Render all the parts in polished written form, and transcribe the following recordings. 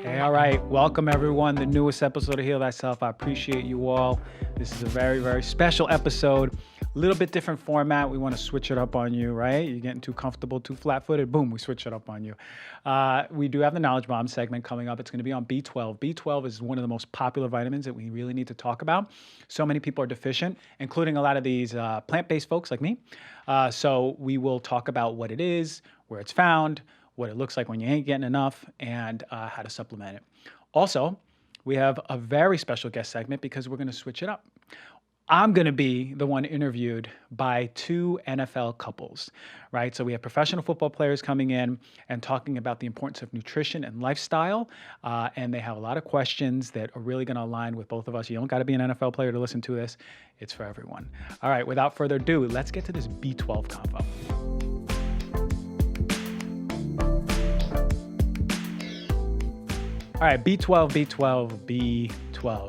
Hey, all right. Welcome, everyone. The newest episode of Heal Thyself. I appreciate you all. This is a very, very special episode. A little bit different format. We want to switch it up on you, right? You're getting too comfortable, too flat-footed. Boom, we switch it up on you. We do have the Knowledge Bomb segment coming up. It's going to be on B12. B12 is one of the most popular vitamins that we really need to talk about. So many people are deficient, including a lot of these plant-based folks like me. So we will talk about what it is, where it's found, what it looks like when you ain't getting enough, and how to supplement it. Also, we have a very special guest segment because we're going to switch it up. I'm going to be the one interviewed by two NFL couples, right? So we have professional football players coming in and talking about the importance of nutrition and lifestyle. And they have a lot of questions that are really going to align with both of us. You don't got to be an NFL player to listen to this. It's for everyone. All right, without further ado, let's get to this B12 convo. All right, B12.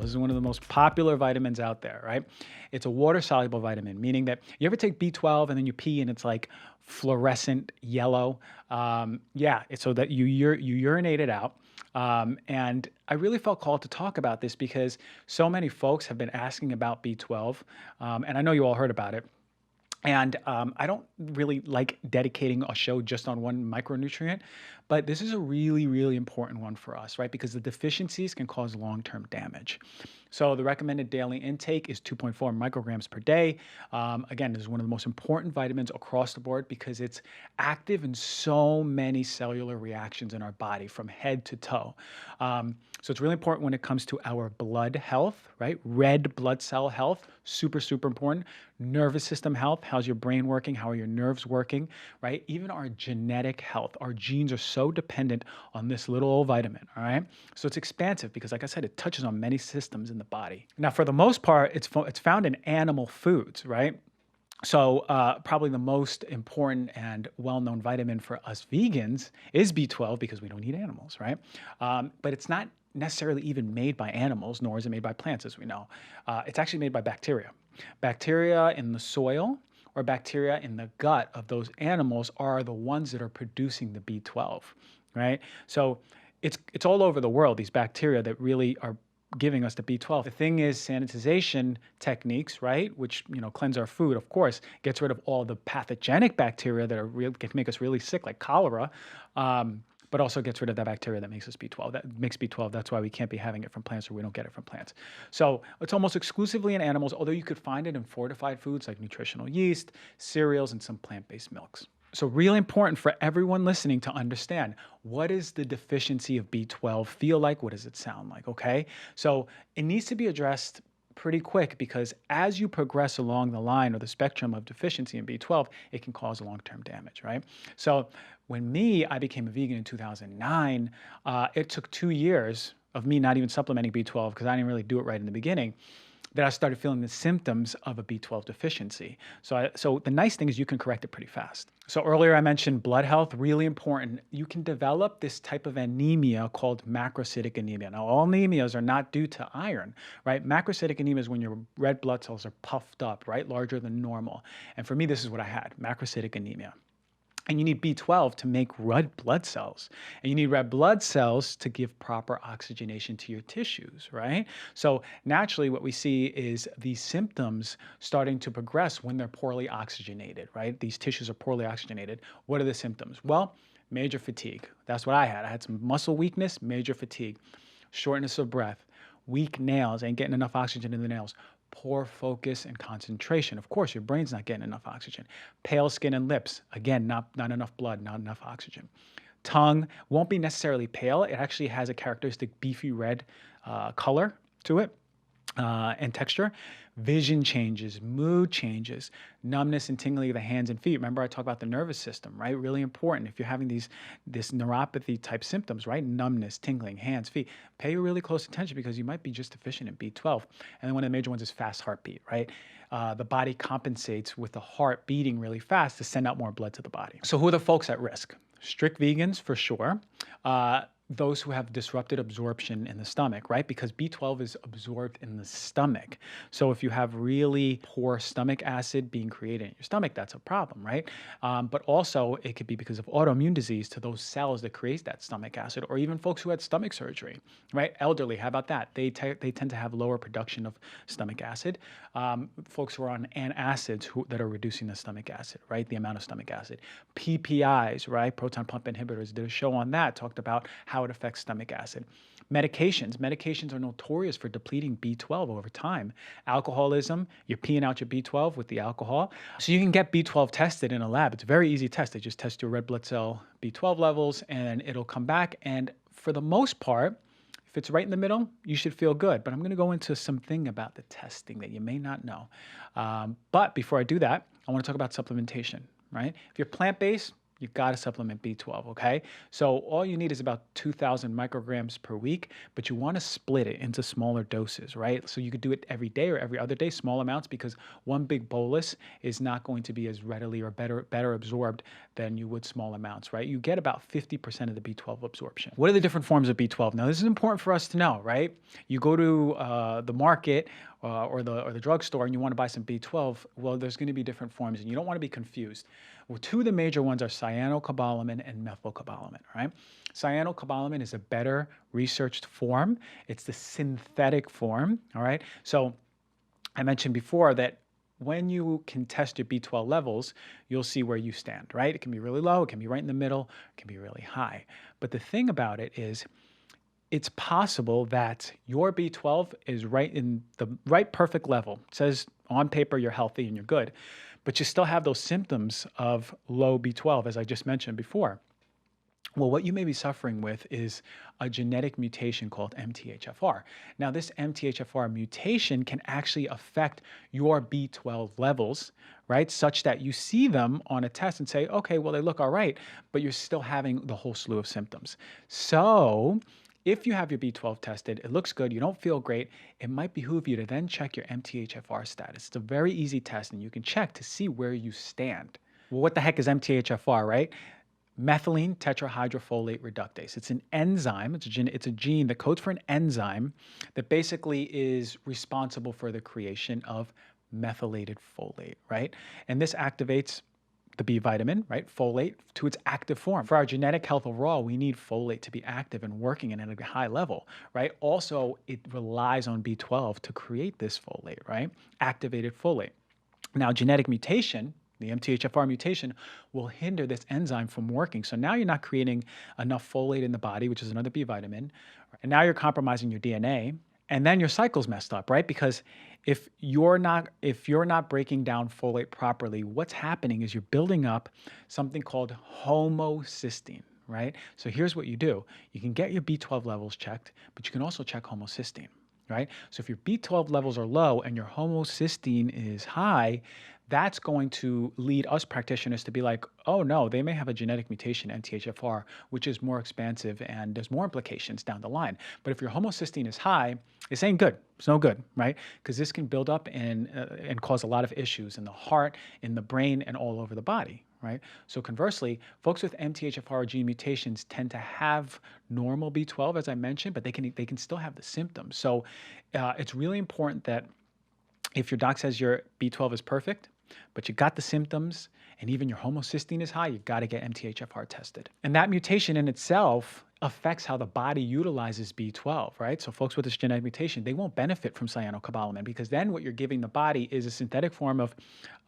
This is one of the most popular vitamins out there, right? It's a water-soluble vitamin, meaning that you ever take B12 and then you pee and it's like fluorescent yellow? It's so that you urinate it out. And I really felt called to talk about this because so many folks have been asking about B12, and I know you all heard about it. And I don't really like dedicating a show just on one micronutrient, but this is a really, really important one for us, right? Because the deficiencies can cause long-term damage. So the recommended daily intake is 2.4 micrograms per day. Again, this is one of the most important vitamins across the board because it's active in so many cellular reactions in our body from head to toe. So it's really important when it comes to our blood health, right? Red blood cell health, super, super important. Nervous system health, how's your brain working? How are your nerves working, right? Even our genetic health, our genes are so dependent on this little old vitamin, all right? So it's expansive because, like I said, it touches on many systems in the body. Now, for the most part, it's found in animal foods, right? So probably the most important and well-known vitamin for us vegans is B12 because we don't eat animals, right? But it's not necessarily even made by animals, nor is it made by plants, as we know. It's actually made by bacteria. Bacteria in the soil or bacteria in the gut of those animals are the ones that are producing the B12, right? So it's all over the world, these bacteria that really are giving us the B12. The thing is, sanitization techniques, right, which, cleanse our food, of course, gets rid of all the pathogenic bacteria that can make us really sick, like cholera, but also gets rid of that bacteria that makes us B12. That makes B12. That's why we can't be having it from plants, or we don't get it from plants. So it's almost exclusively in animals, although you could find it in fortified foods like nutritional yeast, cereals, and some plant-based milks. So really important for everyone listening to understand, what does the deficiency of B12 feel like? What does it sound like, okay? So it needs to be addressed pretty quick because as you progress along the line or the spectrum of deficiency in B12, it can cause long-term damage, right? So when I became a vegan in 2009, it took 2 years of me not even supplementing B12 because I didn't really do it right in the beginning, that I started feeling the symptoms of a B12 deficiency. So the nice thing is you can correct it pretty fast. So earlier I mentioned blood health, really important. You can develop this type of anemia called macrocytic anemia. Now, all anemias are not due to iron, right? Macrocytic anemia is when your red blood cells are puffed up, right? Larger than normal. And for me, this is what I had, macrocytic anemia. And you need B12 to make red blood cells. And you need red blood cells to give proper oxygenation to your tissues, right? So naturally what we see is these symptoms starting to progress when they're poorly oxygenated, right? These tissues are poorly oxygenated. What are the symptoms? Well, major fatigue. That's what I had. I had some muscle weakness, major fatigue, shortness of breath, weak nails, ain't getting enough oxygen in the nails, poor focus and concentration. Of course, your brain's not getting enough oxygen. Pale skin and lips. Again, not enough blood, not enough oxygen. Tongue won't be necessarily pale. It actually has a characteristic beefy red color to it and texture. Vision changes, mood changes, numbness and tingling of the hands and feet. Remember I talked about the nervous system, right? Really important. If you're having this neuropathy type symptoms, right? Numbness, tingling, hands, feet, pay really close attention because you might be just deficient in B12. And then one of the major ones is fast heartbeat, right? The body compensates with the heart beating really fast to send out more blood to the body. So who are the folks at risk? Strict vegans for sure. those who have disrupted absorption in the stomach, right? Because B12 is absorbed in the stomach. So if you have really poor stomach acid being created in your stomach, that's a problem, right? But also it could be because of autoimmune disease to those cells that create that stomach acid, or even folks who had stomach surgery, right? Elderly, how about that? They tend to have lower production of stomach acid. Folks who are on antacids that are reducing the stomach acid, right? The amount of stomach acid. PPIs, right? Proton pump inhibitors, did a show on that, talked about how it affects stomach acid. Medications are notorious for depleting B12 over time. Alcoholism, you're peeing out your B12 with the alcohol. So you can get B12 tested in a lab. It's a very easy test. They just test your red blood cell B12 levels and it'll come back. And for the most part, if it's right in the middle, you should feel good. But I'm going to go into something about the testing that you may not know. But before I do that, I want to talk about supplementation, right? If you're plant-based, you've got to supplement B12, okay? So all you need is about 2,000 micrograms per week, but you want to split it into smaller doses, right? So you could do it every day or every other day, small amounts, because one big bolus is not going to be as readily or better absorbed than you would small amounts, right? You get about 50% of the B12 absorption. What are the different forms of B12? Now, this is important for us to know, right? You go to the market or the drugstore and you want to buy some B12, well, there's going to be different forms and you don't want to be confused. Well, two of the major ones are cyanocobalamin and methylcobalamin, right? Cyanocobalamin is a better researched form. It's the synthetic form, all right? So I mentioned before that when you can test your B12 levels, you'll see where you stand, right? It can be really low, it can be right in the middle, it can be really high. But the thing about it is, it's possible that your B12 is right in the right perfect level. It says on paper you're healthy and you're good, but you still have those symptoms of low B12, as I just mentioned before. Well, what you may be suffering with is a genetic mutation called MTHFR. Now, this MTHFR mutation can actually affect your B12 levels, right? Such that you see them on a test and say, okay, well, they look all right, but you're still having the whole slew of symptoms. So if you have your B12 tested, it looks good, you don't feel great, it might behoove you to then check your MTHFR status. It's a very easy test and you can check to see where you stand. Well, what the heck is MTHFR, right? Methylene tetrahydrofolate reductase. It's an enzyme, it's a gene that codes for an enzyme that basically is responsible for the creation of methylated folate, right? And this activates the B vitamin, right, folate, to its active form. For our genetic health overall, we need folate to be active and working and at a high level, right? Also, it relies on B12 to create this folate, right? Activated folate. Now, genetic mutation, the MTHFR mutation, will hinder this enzyme from working. So now you're not creating enough folate in the body, which is another B vitamin, and now you're compromising your DNA, and then your cycle's messed up, right? Because if you're not breaking down folate properly, what's happening is you're building up something called homocysteine, right? So here's what you do. You can get your B12 levels checked, but you can also check homocysteine, right? So if your B12 levels are low and your homocysteine is high, that's going to lead us practitioners to be like, oh no, they may have a genetic mutation, MTHFR, which is more expansive and there's more implications down the line. But if your homocysteine is high, it's ain't good. It's no good, right? Because this can build up and cause a lot of issues in the heart, in the brain, and all over the body, right? So conversely, folks with MTHFR gene mutations tend to have normal B12, as I mentioned, but they can still have the symptoms. So it's really important that if your doc says your B12 is perfect, but you got the symptoms and even your homocysteine is high, you got to get MTHFR tested. And that mutation in itself affects how the body utilizes B12, right? So folks with this genetic mutation, they won't benefit from cyanocobalamin because then what you're giving the body is a synthetic form of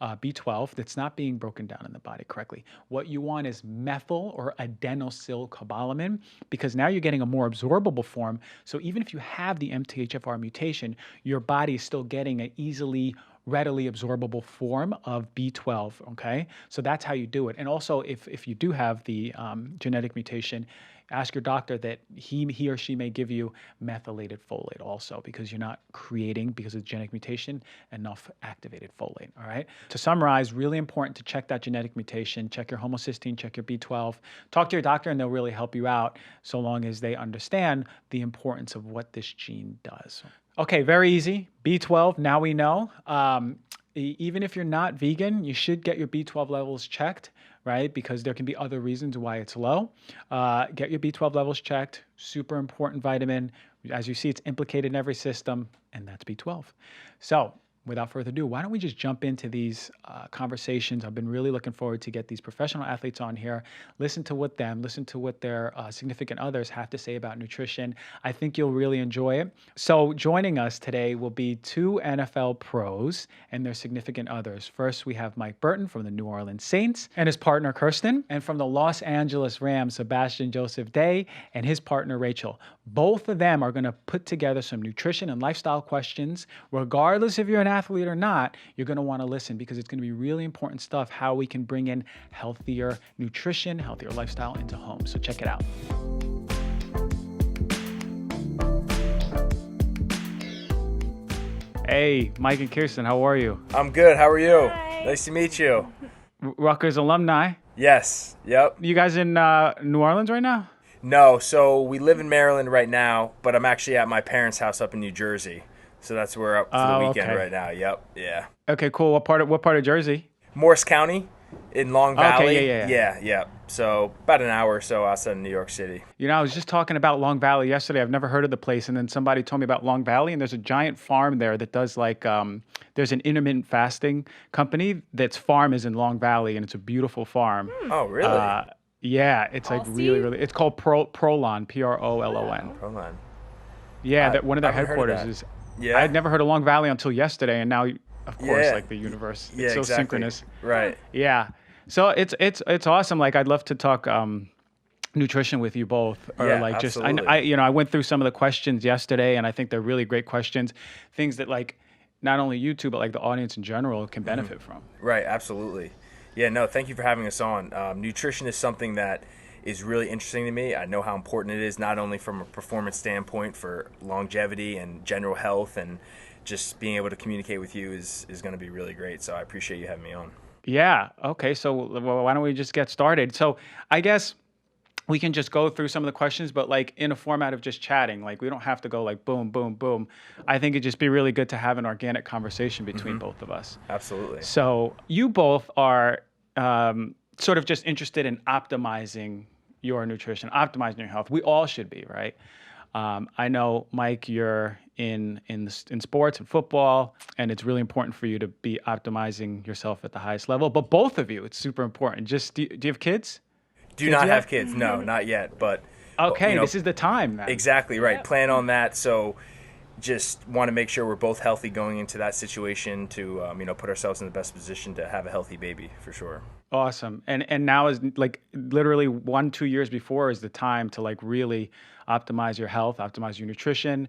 B12 that's not being broken down in the body correctly. What you want is methyl or adenosylcobalamin because now you're getting a more absorbable form. So even if you have the MTHFR mutation, your body is still getting an readily absorbable form of B12, okay? So that's how you do it. And also, if you do have the genetic mutation, ask your doctor that he or she may give you methylated folate also because you're not creating, because of the genetic mutation, enough activated folate, all right? To summarize, really important to check that genetic mutation, check your homocysteine, check your B12, talk to your doctor and they'll really help you out so long as they understand the importance of what this gene does. Okay, very easy. B12, now we know. Even if you're not vegan, you should get your B12 levels checked right? Because there can be other reasons why it's low. Get your B12 levels checked. Super important vitamin. As you see, it's implicated in every system, and that's B12. So without further ado, why don't we just jump into these conversations? I've been really looking forward to get these professional athletes on here, listen to what their significant others have to say about nutrition. I think you'll really enjoy it. So joining us today will be two NFL pros and their significant others. First, we have Mike Burton from the New Orleans Saints and his partner Kirsten, and from the Los Angeles Rams, Sebastian Joseph-Day and his partner Rachel. Both of them are going to put together some nutrition and lifestyle questions. Regardless if you're an athlete or not, you're going to want to listen because it's going to be really important stuff, how we can bring in healthier nutrition, healthier lifestyle into home. So check it out. Hey, Mike and Kirsten, how are you? I'm good. How are you? Hi. Nice to meet you. Rutgers alumni. Yes. Yep. You guys in New Orleans right now? No, so we live in Maryland right now, but I'm actually at my parents' house up in New Jersey. So that's where we're up for the weekend right now. Yep. Yeah. Okay, cool. What part of Jersey? Morris County in Long Valley. Okay, yeah. So about an hour or so outside of New York City. You know, I was just talking about Long Valley yesterday. I've never heard of the place, and then somebody told me about Long Valley, and there's a giant farm there that does there's an intermittent fasting company that's farm is in Long Valley, and it's a beautiful farm. Oh, really? Yeah, it's like really, it's called Prolon, Prolon. Prolon. Yeah, that one of their headquarters is. Yeah. I had never heard of Long Valley until yesterday, and now, of course, like the universe, it's so exactly. synchronous. Right. Yeah, so it's awesome. Like I'd love to talk nutrition with you both, or like absolutely. just I went through some of the questions yesterday, and I think they're really great questions, things that like not only you two but like the audience in general can benefit from. Right. Absolutely. Yeah. No. Thank you for having us on. Nutrition is something that is really interesting to me. I know how important it is, not only from a performance standpoint for longevity and general health, and just being able to communicate with you is going to be really great. So I appreciate you having me on. Yeah. Okay. So why don't we just get started? So I guess we can just go through some of the questions, but like in a format of just chatting. Like we don't have to go like boom, boom, boom. I think it'd just be really good to have an organic conversation between both of us. Absolutely. So you both are sort of just interested in optimizing your nutrition, optimizing your health. We all should be, right? I know, Mike, you're in sports and football, and it's really important for you to be optimizing yourself at the highest level. But both of you, it's super important. Just do you have kids? Do not have kids. No, not yet. But okay, this is the time, man. Exactly right. Yep. Plan on that. So just want to make sure we're both healthy going into that situation to put ourselves in the best position to have a healthy baby for sure. Awesome. And now is like literally 1-2 years before is the time to like really optimize your health, optimize your nutrition.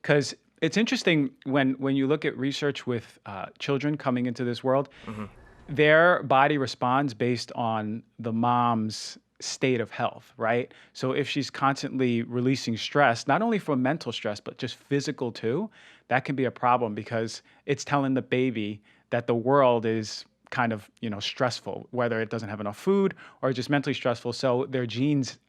Because it's interesting when you look at research with children coming into this world, their body responds based on the mom's state of health, right? So if she's constantly releasing stress, not only from mental stress, but just physical too, that can be a problem because it's telling the baby that the world is kind of, stressful, whether it doesn't have enough food or just mentally stressful. So their genes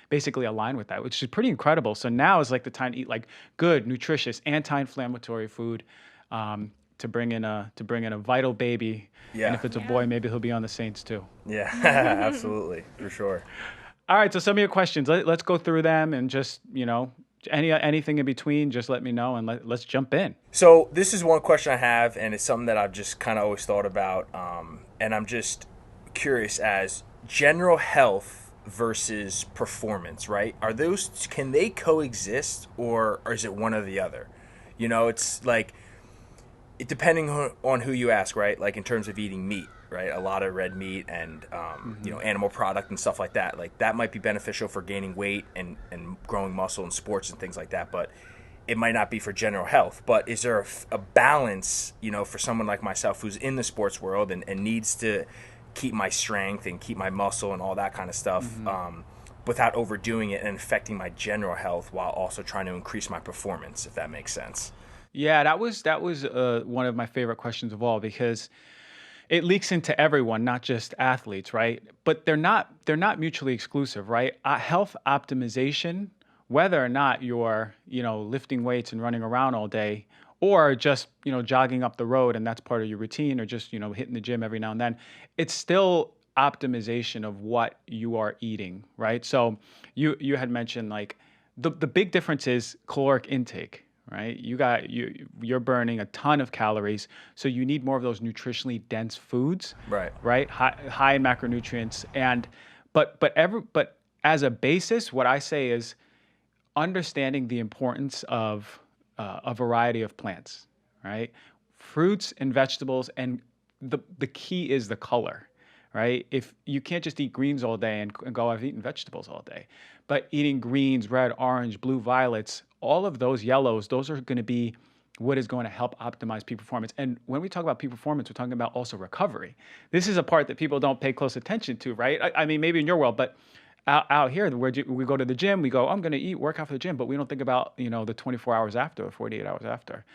basically align with that, which is pretty incredible. So now is like the time to eat like good, nutritious, anti-inflammatory food to bring in a vital baby. Yeah. And if it's a boy, maybe he'll be on the Saints too. Yeah, absolutely, for sure. All right, so some of your questions, let's go through them and just, anything in between, just let me know and let's jump in. So this is one question I have, and it's something that I've just kind of always thought about, and I'm just curious as general health versus performance, right? Can they coexist, or is it one or the other? It's like, depending on who you ask, right? Like in terms of eating meat, right? A lot of red meat and, animal product and stuff like that. Like that might be beneficial for gaining weight and growing muscle in sports and things like that. But it might not be for general health. But is there a balance, for someone like myself who's in the sports world and needs to keep my strength and keep my muscle and all that kind of stuff without overdoing it and affecting my general health while also trying to increase my performance, if that makes sense? Yeah, that was one of my favorite questions of all because it leaks into everyone, not just athletes, right? But they're not mutually exclusive, right? Health optimization, whether or not you're lifting weights and running around all day, or just jogging up the road and that's part of your routine, or just hitting the gym every now and then, it's still optimization of what you are eating, right? So you had mentioned like the big difference is caloric intake, right? You're burning a ton of calories, so you need more of those nutritionally dense foods, Right. right? High in macronutrients, and but as a basis, what I say is understanding the importance of a variety of plants, right? Fruits and vegetables, and the key is the color, right? If you can't just eat greens all day and go, I've eaten vegetables all day, but eating greens, red, orange, blue, violets, all of those yellows, those are going to be what is going to help optimize peak performance. And when we talk about peak performance, we're talking about also recovery. This is a part that people don't pay close attention to, right? I mean, maybe in your world, but out here, where we go to the gym, we go, I'm going to eat, work out for the gym, but we don't think about, the 24 hours after or 48 hours after.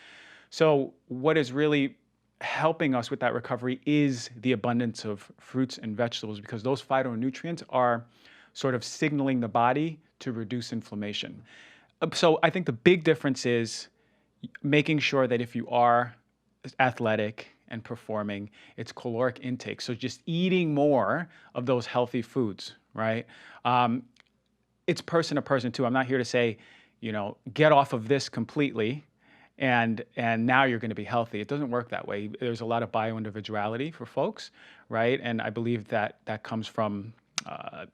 So what is really helping us with that recovery is the abundance of fruits and vegetables, because those phytonutrients are sort of signaling the body to reduce inflammation. So I think the big difference is making sure that if you are athletic and performing, it's caloric intake. So just eating more of those healthy foods, right? It's person to person too. I'm not here to say, get off of this completely and now you're going to be healthy. It doesn't work that way. There's a lot of bioindividuality for folks, right? And I believe that comes from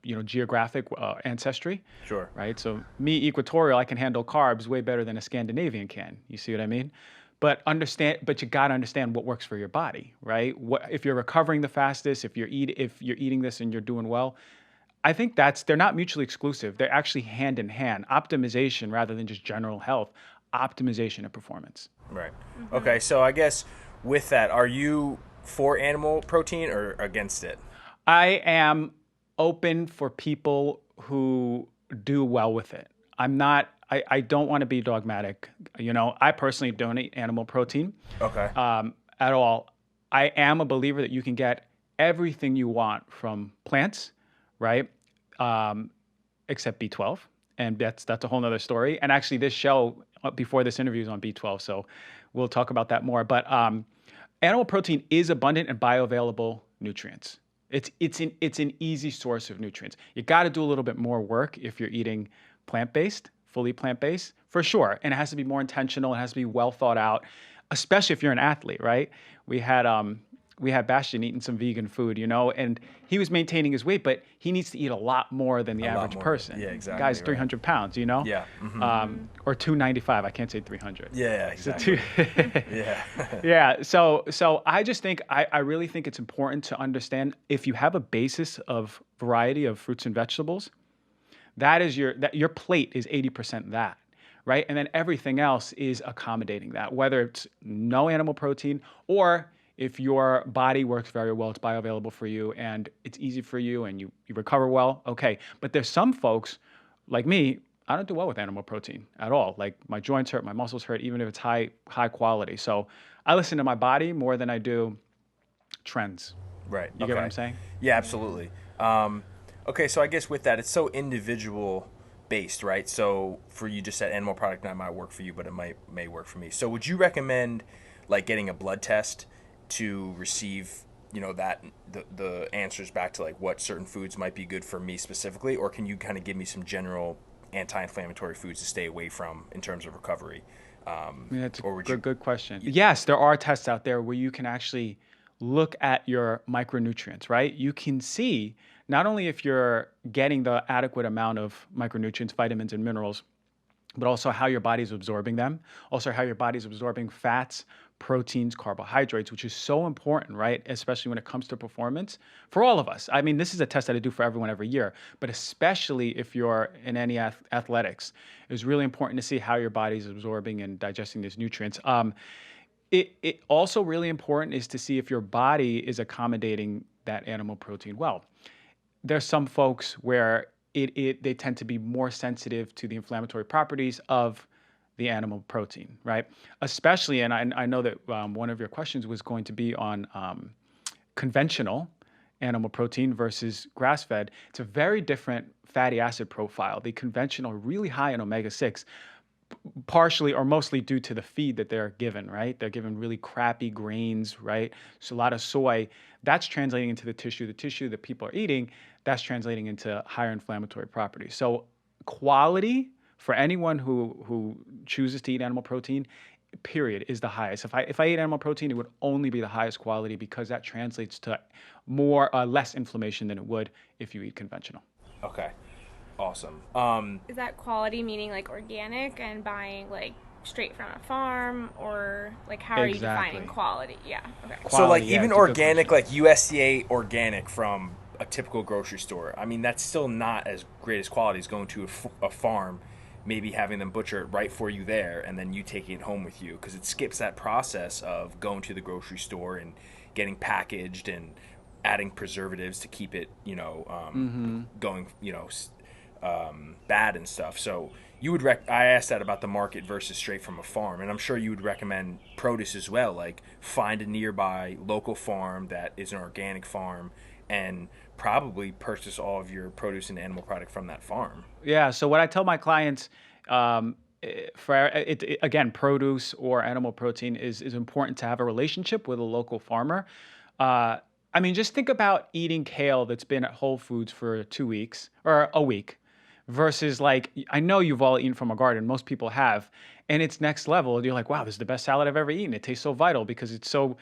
geographic ancestry. Sure. Right. So me, equatorial, I can handle carbs way better than a Scandinavian can. You see what I mean? But you got to understand what works for your body, right? If you're recovering the fastest, if you're eating this and you're doing well, I think they're not mutually exclusive. They're actually hand in hand. Optimization rather than just general health, optimization and performance. Right. Okay. So I guess with that, are you for animal protein or against it? I am open for people who do well with it. I don't want to be dogmatic. I personally don't eat animal protein. Okay. At all. I am a believer that you can get everything you want from plants, right? Except B12. And that's a whole nother story. And actually this show before this interview is on B12. So we'll talk about that more. But animal protein is abundant in bioavailable nutrients. It's an easy source of nutrients. You got to do a little bit more work if you're eating plant-based, fully plant-based, for sure. And it has to be more intentional. It has to be well thought out, especially if you're an athlete, right? We had Bastian eating some vegan food, and he was maintaining his weight, but he needs to eat a lot more than the average person. Yeah, exactly. The guy's 300 pounds, Yeah. Mm-hmm. Or 295. I can't say 300. Yeah, exactly. Yeah. Yeah. So I just think, I really think it's important to understand, if you have a basis of variety of fruits and vegetables, that your plate is 80% that, right? And then everything else is accommodating that, whether it's no animal protein or if your body works very well, it's bioavailable for you and it's easy for you and you recover well, okay. But there's some folks like me, I don't do well with animal protein at all. Like my joints hurt, my muscles hurt, even if it's high quality. So I listen to my body more than I do trends. Right. You get what I'm saying? Yeah, absolutely. Okay, so I guess with that, it's so individual based, right? So for you, just that animal product that might work for you, but it may work for me. So would you recommend like getting a blood test to receive, that the answers back to like what certain foods might be good for me specifically, or can you kind of give me some general anti-inflammatory foods to stay away from in terms of recovery? That's a good question. Yes, there are tests out there where you can actually look at your micronutrients, right? You can see not only if you're getting the adequate amount of micronutrients, vitamins, and minerals, but also how your body's absorbing them, also how your body's absorbing fats, proteins, carbohydrates, which is so important, right? Especially when it comes to performance for all of us. I mean, this is a test that I do for everyone every year, but especially if you're in any athletics, it's really important to see how your body's absorbing and digesting these nutrients. It also really important is to see if your body is accommodating that animal protein well. There's some folks where they tend to be more sensitive to the inflammatory properties of the animal protein, right? Especially, and I know that one of your questions was going to be on conventional animal protein versus grass-fed. It's a very different fatty acid profile. The conventional, really high in omega-6, partially or mostly due to the feed that they're given, right? They're given really crappy grains, right? So a lot of soy, that's translating into the tissue. The tissue that people are eating, that's translating into higher inflammatory properties. So quality for anyone who chooses to eat animal protein, period, is the highest. If I eat animal protein, it would only be the highest quality because that translates to less inflammation than it would if you eat conventional. Okay. Awesome. Is that quality meaning like organic and buying like straight from a farm, or like how are you defining Exactly. quality? Yeah. Okay. So like Quality, yeah, even it's a good organic, question. like USDA organic from a typical grocery store. I mean, that's still not as great as quality as going to a farm, maybe having them butcher it right for you there, and then you taking it home with you, because it skips that process of going to the grocery store and getting packaged and adding preservatives to keep it, going, bad and stuff. So you would I asked that about the market versus straight from a farm, and I'm sure you would recommend produce as well. Like find a nearby local farm that is an organic farm, and probably purchase all of your produce and animal product from that farm. Yeah. So what I tell my clients, for again, produce or animal protein is important to have a relationship with a local farmer. I mean, just think about eating kale that's been at Whole Foods for 2 weeks or a week versus like, I know you've all eaten from a garden. Most people have. And it's next level. You're like, wow, this is the best salad I've ever eaten. It tastes so vital because it's so.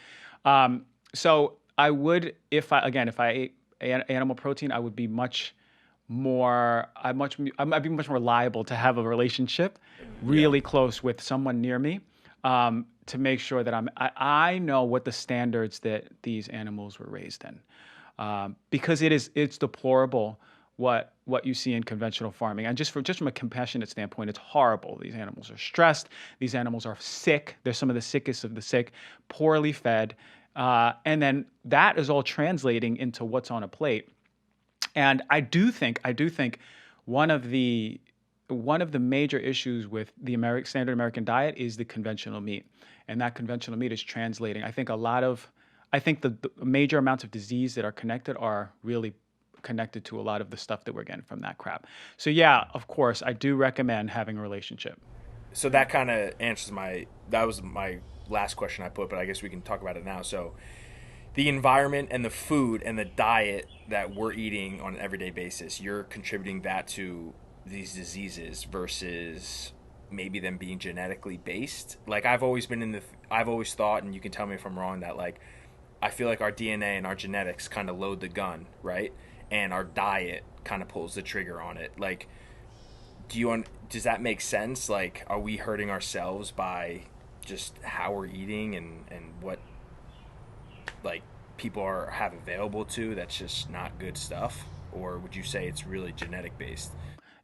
So I would, if I ate animal protein, I would be much more. I'd be much more liable to have a relationship Yeah. really close with someone near me, to make sure that I know what the standards that these animals were raised in, because it's deplorable what you see in conventional farming. And just from a compassionate standpoint, it's horrible. These animals are stressed. These animals are sick. They're some of the sickest of the sick, poorly fed, and then that is all translating into what's on a plate. And I do think one of the one of the major issues with the standard American diet is the conventional meat, and that conventional meat is translating. I think the major amounts of disease that are connected are really connected to a lot of the stuff that we're getting from that crap. So yeah, of course, I do recommend having a relationship. So that kind of answers that was my last question I put, but I guess we can talk about it now. So the environment and the food and the diet that we're eating on an everyday basis, you're contributing that to these diseases versus maybe them being genetically based. Like I've always thought, and you can tell me if I'm wrong, that like I feel like our DNA and our genetics kind of load the gun, right? And our diet kind of pulls the trigger on it. Like, does that make sense? Like, are we hurting ourselves by just how we're eating and what like people have available to that's just not good stuff? Or would you say it's really genetic based?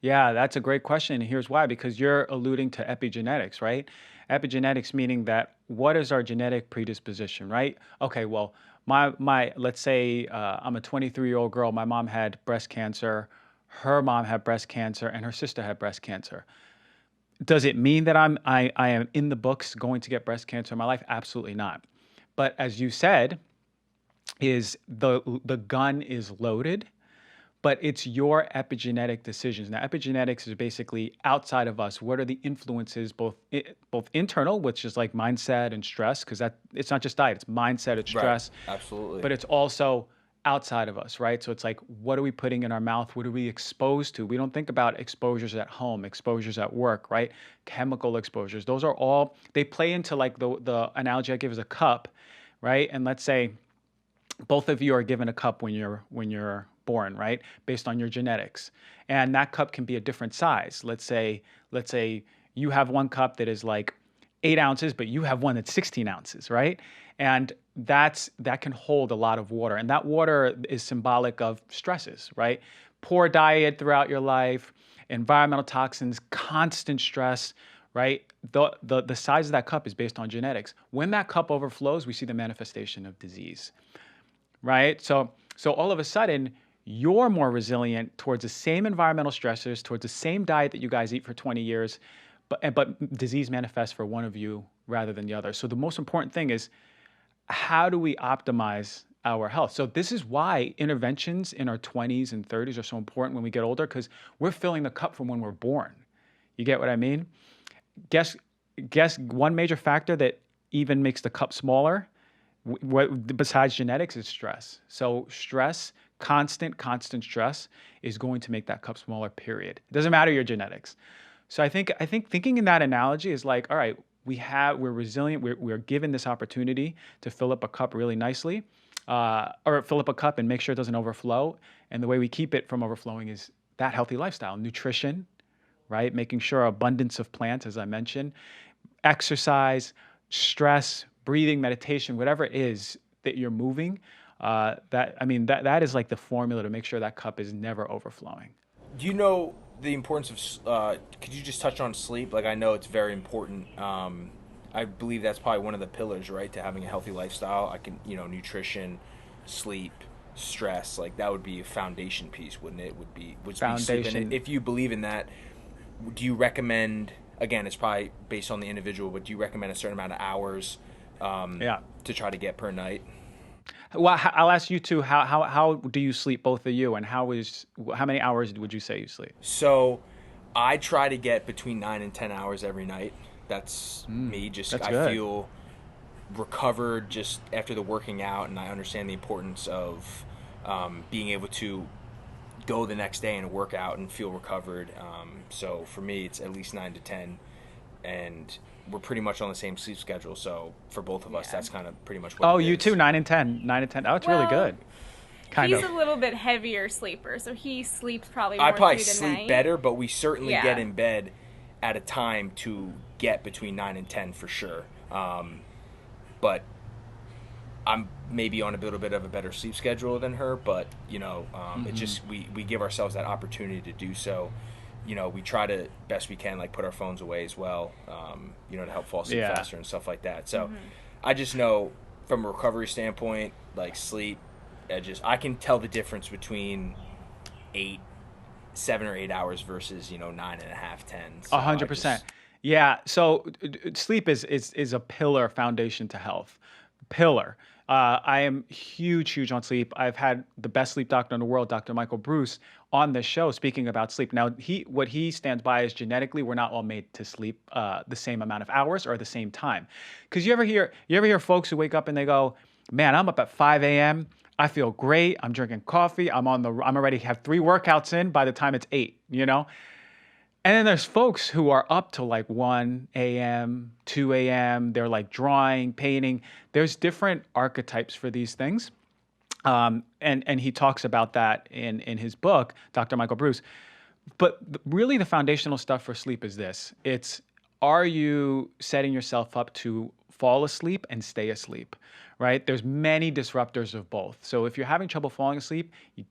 Yeah, that's a great question. And here's why, because you're alluding to epigenetics, right? Epigenetics meaning that what is our genetic predisposition, right? Okay, well, my let's say I'm a 23-year-old girl. My mom had breast cancer, her mom had breast cancer, and her sister had breast cancer. Does it mean that I am in the books going to get breast cancer in my life? Absolutely not. But as you said, is the gun is loaded, but it's your epigenetic decisions. Now, epigenetics is basically outside of us. What are the influences, both internal, which is like mindset and stress, because that it's not just diet, it's mindset, it's Right. stress, Absolutely. but it's also outside of us, right? So it's like, what are we putting in our mouth? What are we exposed to? We don't think about exposures at home, exposures at work, right? Chemical exposures. Those are all, they play into like the analogy I give is a cup, right? And let's say both of you are given a cup when you're born, right? Based on your genetics. And that cup can be a different size. Let's say you have one cup that is like 8 ounces, but you have one that's 16 ounces, right? And that can hold a lot of water. And that water is symbolic of stresses, right? Poor diet throughout your life, environmental toxins, constant stress, right? The size of that cup is based on genetics. When that cup overflows, we see the manifestation of disease, right? So all of a sudden, you're more resilient towards the same environmental stressors, towards the same diet that you guys eat for 20 years, but disease manifests for one of you rather than the other. So the most important thing is, how do we optimize our health? So this is why interventions in our 20s and 30s are so important when we get older, because we're filling the cup from when we're born. You get what I mean? guess one major factor that even makes the cup smaller, besides genetics, is stress. So stress, constant stress is going to make that cup smaller, period. It doesn't matter your genetics. So I think thinking in that analogy is like, all right, we're resilient. We're given this opportunity to fill up a cup really nicely, or fill up a cup and make sure it doesn't overflow. And the way we keep it from overflowing is that healthy lifestyle, nutrition, right? Making sure abundance of plants, as I mentioned, exercise, stress, breathing, meditation, whatever it is that you're moving. That is like the formula to make sure that cup is never overflowing. Do you know the importance of, could you just touch on sleep? Like, I know it's very important. I believe that's probably one of the pillars, right, to having a healthy lifestyle. nutrition, sleep, stress, like that would be a foundation piece, wouldn't it? Would be sleep. And if you believe in that, do you recommend, again, it's probably based on the individual, but do you recommend a certain amount of hours to try to get per night? Well, I'll ask you too. How do you sleep, both of you, and how many hours would you say you sleep? So, I try to get between 9 and 10 hours every night. That's me. I feel recovered just after the working out, and I understand the importance of being able to go the next day and work out and feel recovered. So for me, it's at least 9 to 10, and we're pretty much on the same sleep schedule. So for both of us, that's kind of pretty much what it is. You too, 9 and 10. Oh, it's really good. He's a little bit heavier sleeper, so he sleeps probably more I probably through the sleep night. better, but we certainly get in bed at a time to get between 9 and 10 for sure. But I'm maybe on a little bit of a better sleep schedule than her, but it just we give ourselves that opportunity to do so. We try to best we can, like, put our phones away as well, to help fall asleep faster and stuff like that. So I just know from a recovery standpoint, like sleep, I can tell the difference between 7 or 8 hours versus 9.5, 10. 100%. Yeah. So sleep is a pillar foundation to health. Pillar. I am huge on sleep. I've had the best sleep doctor in the world, Dr. Michael Bruce, on this show speaking about sleep. Now, what he stands by is genetically, we're not all made to sleep the same amount of hours or the same time. Because you ever hear folks who wake up and they go, man, I'm up at 5 a.m. I feel great. I'm drinking coffee. I'm already have 3 workouts in by the time it's 8, And then there's folks who are up to like 1 a.m., 2 a.m. They're like drawing, painting. There's different archetypes for these things. And he talks about that in his book, Dr. Michael Bruce. But really the foundational stuff for sleep is this. Are you setting yourself up to fall asleep and stay asleep, right? There's many disruptors of both. So if you're having trouble falling asleep, you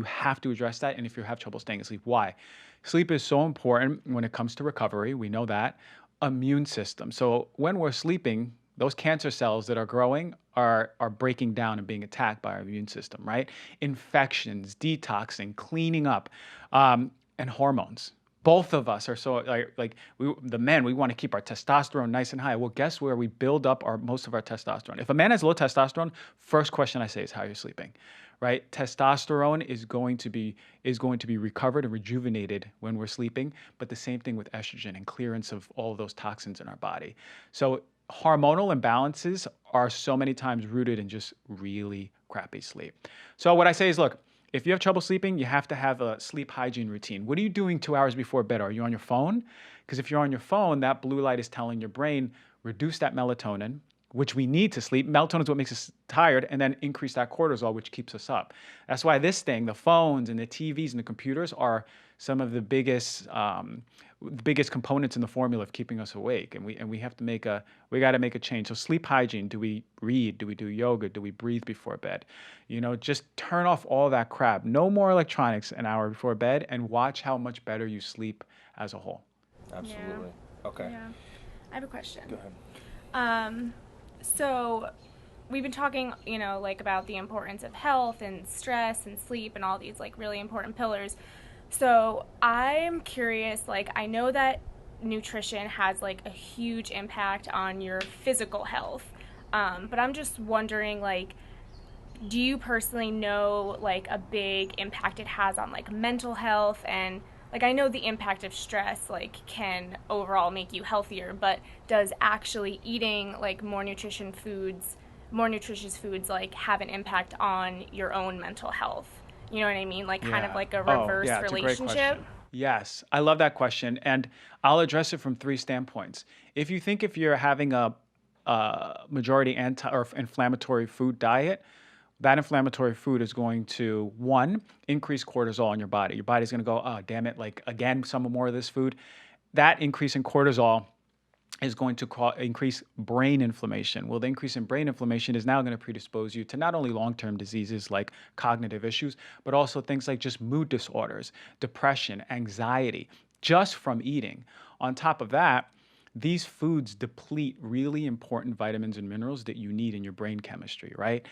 have to address that. And if you have trouble staying asleep, why? Sleep is so important when it comes to recovery. We know that. Immune system. So when we're sleeping, those cancer cells that are growing are breaking down and being attacked by our immune system, right? Infections, detoxing, cleaning up, and hormones. Both of us are so the men, we want to keep our testosterone nice and high. Well, guess where we build up most of our testosterone? If a man has low testosterone, first question I say is how you're sleeping, right? Testosterone is going to be recovered and rejuvenated when we're sleeping, but the same thing with estrogen and clearance of all of those toxins in our body. So hormonal imbalances are so many times rooted in just really crappy sleep. So what I say is, look, if you have trouble sleeping, you have to have a sleep hygiene routine. What are you doing 2 hours before bed? Are you on your phone? Because if you're on your phone, that blue light is telling your brain, reduce that melatonin, which we need to sleep. Melatonin is what makes us tired, and then increase that cortisol, which keeps us up. That's why this thing, the phones and the TVs and the computers, are some of the biggest components in the formula of keeping us awake. And we got to make a change. So sleep hygiene. Do we read? Do we do yoga? Do we breathe before bed? Just turn off all that crap. No more electronics an hour before bed, and watch how much better you sleep as a whole. Absolutely. Yeah. Okay. Yeah. I have a question. Go ahead. So we've been talking, about the importance of health and stress and sleep and all these really important pillars. So I'm curious, I know that nutrition has a huge impact on your physical health. But I'm just wondering, do you personally know a big impact it has on mental health, and like I know the impact of stress like can overall make you healthier, but does actually eating like more nutritious foods like have an impact on your own mental health? You know what I mean? Like kind of Yeah. like a Oh, reverse yeah, it's a great relationship. question. Yes, I love that question, and I'll address it from three standpoints. If you're having a majority anti or inflammatory food diet, that inflammatory food is going to one increase cortisol in your body. Your body's going to go, oh damn it, like again, some more of this food. That increase in cortisol is going to increase brain inflammation. Well, the increase in brain inflammation is now going to predispose you to not only long-term diseases like cognitive issues, but also things like just mood disorders, depression, anxiety, just from eating. On top of that, these foods deplete really important vitamins and minerals that you need in your brain chemistry, right?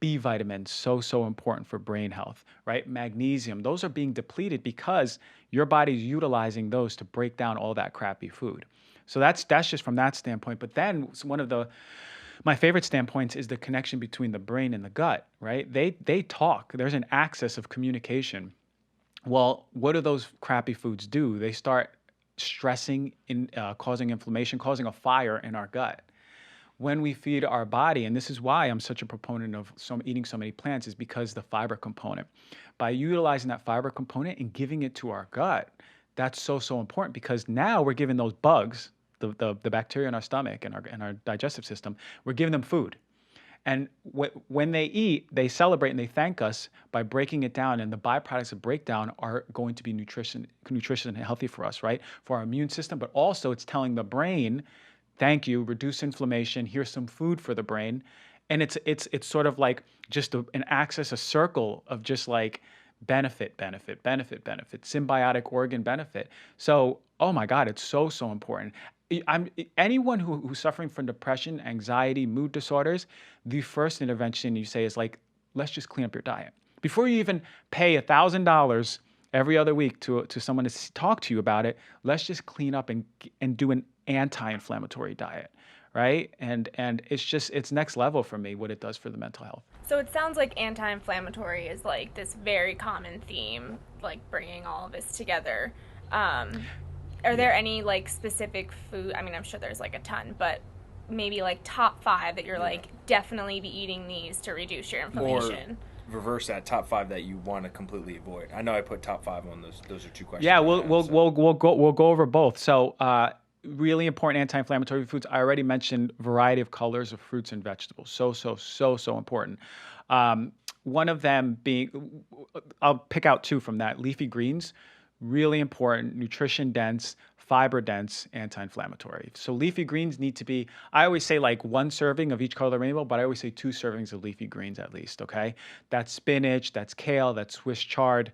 B vitamins, so important for brain health, right? Magnesium, those are being depleted because your body's utilizing those to break down all that crappy food. So that's just from that standpoint. But then one of my favorite standpoints is the connection between the brain and the gut, right? They talk. There's an axis of communication. Well, what do those crappy foods do? They start stressing, causing inflammation, causing a fire in our gut. When we feed our body, and this is why I'm such a proponent of eating so many plants, is because the fiber component. By utilizing that fiber component and giving it to our gut, that's so important because now we're giving those bugs, the bacteria in our stomach and our digestive system, we're giving them food. And when they eat, they celebrate and they thank us by breaking it down. And the byproducts of breakdown are going to be nutritious and healthy for us, right? For our immune system, but also it's telling the brain, thank you, reduce inflammation, here's some food for the brain. And it's sort of like just an axis, a circle of just like benefit, symbiotic organ benefit. So, oh my God, it's so important. Anyone who's suffering from depression, anxiety, mood disorders, the first intervention you say is like, let's just clean up your diet. Before you even pay $1,000 every other week to someone to talk to you about it, let's just clean up and do an anti-inflammatory diet, right? And it's next level for me what it does for the mental health. So it sounds like anti-inflammatory is like this very common theme, like bringing all of this together. Are there any like specific food? I mean, I'm sure there's like a ton, but maybe like top 5 that you're like definitely be eating these to reduce your inflammation. Or reverse that, top 5 that you want to completely avoid. I know I put top 5 on those. Those are 2 questions. Yeah, we'll go over both. So really important anti-inflammatory foods. I already mentioned variety of colors of fruits and vegetables. So important. One of them being, I'll pick out 2 from that. Leafy greens, really important, nutrition dense, fiber dense, anti-inflammatory. So leafy greens need to be, I always say like 1 serving of each color of the rainbow, but I always say 2 servings of leafy greens at least, okay? That's spinach, that's kale, that's Swiss chard.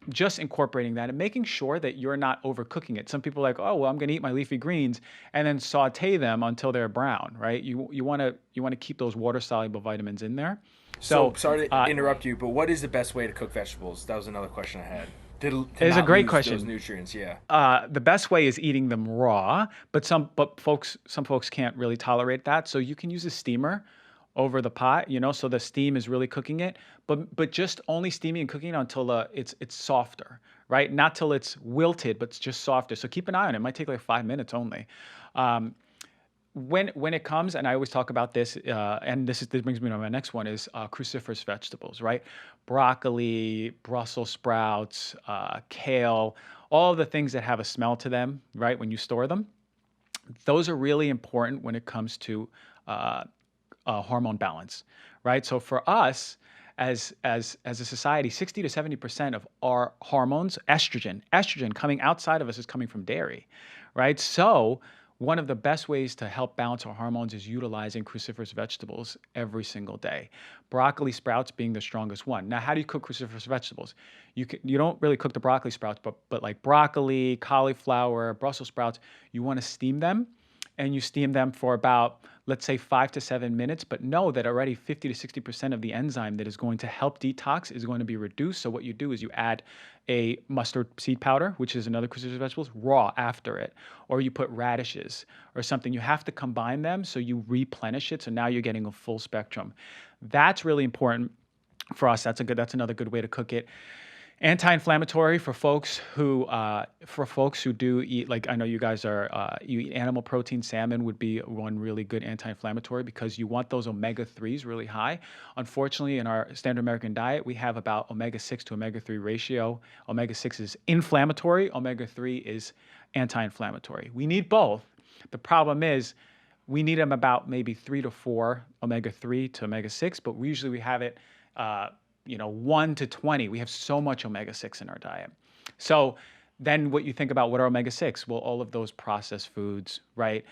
Just incorporating that and making sure that you're not overcooking it. Some people are like, oh, well, I'm going to eat my leafy greens and then saute them until they're brown, right? You want to keep those water soluble vitamins in there. So sorry to interrupt you, but what is the best way to cook vegetables? That was another question I had. It's a great question. Those nutrients, yeah. The best way is eating them raw, but some folks can't really tolerate that. So you can use a steamer over the pot, so the steam is really cooking it, but just only steaming and cooking it until it's softer, right? Not till it's wilted, but it's just softer. So keep an eye on it. It might take like 5 minutes only. When it comes, and I always talk about this, and this brings me to my next one, is cruciferous vegetables, right? Broccoli, Brussels sprouts, kale, all the things that have a smell to them, right? When you store them, those are really important when it comes to hormone balance, right? So for us, as a society, 60 to 70% of our hormones, estrogen coming outside of us is coming from dairy, right? So one of the best ways to help balance our hormones is utilizing cruciferous vegetables every single day. Broccoli sprouts being the strongest one. Now, how do you cook cruciferous vegetables? You don't really cook the broccoli sprouts, but like broccoli, cauliflower, Brussels sprouts, you want to steam them. And you steam them for about, let's say, 5 to 7 minutes, but know that already 50 to 60% of the enzyme that is going to help detox is going to be reduced. So what you do is you add a mustard seed powder, which is another cruciferous vegetable, raw after it, or you put radishes or something. You have to combine them so you replenish it. So now you're getting a full spectrum. That's really important for us. That's another good way to cook it. Anti-inflammatory for folks who do eat, like I know you guys are, you eat animal protein. Salmon would be one really good anti-inflammatory because you want those omega-3s really high. Unfortunately, in our standard American diet, we have about omega-6 to omega-3 ratio. Omega-6 is inflammatory. Omega-3 is anti-inflammatory. We need both. The problem is we need them about maybe 3 to 4 omega-3 to omega-6, but usually we have it 1 to 20. We have so much omega-6 in our diet. So then what you think about, what are omega-6? Well, all of those processed foods, right?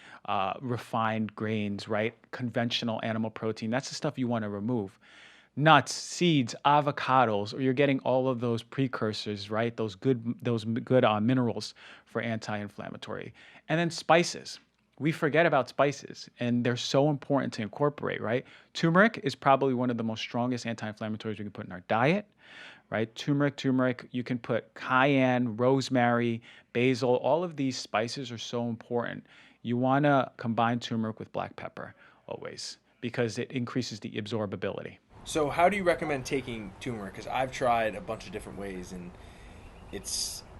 Refined grains, right? Conventional animal protein. That's the stuff you want to remove. Nuts, seeds, avocados, or you're getting all of those precursors, right? Those good minerals for anti-inflammatory. And then spices. We forget about spices, and they're so important to incorporate, right? Turmeric is probably one of the most strongest anti-inflammatories we can put in our diet, right? Turmeric, you can put cayenne, rosemary, basil. All of these spices are so important. You want to combine turmeric with black pepper always because it increases the absorbability. So how do you recommend taking turmeric? Because I've tried a bunch of different ways, and it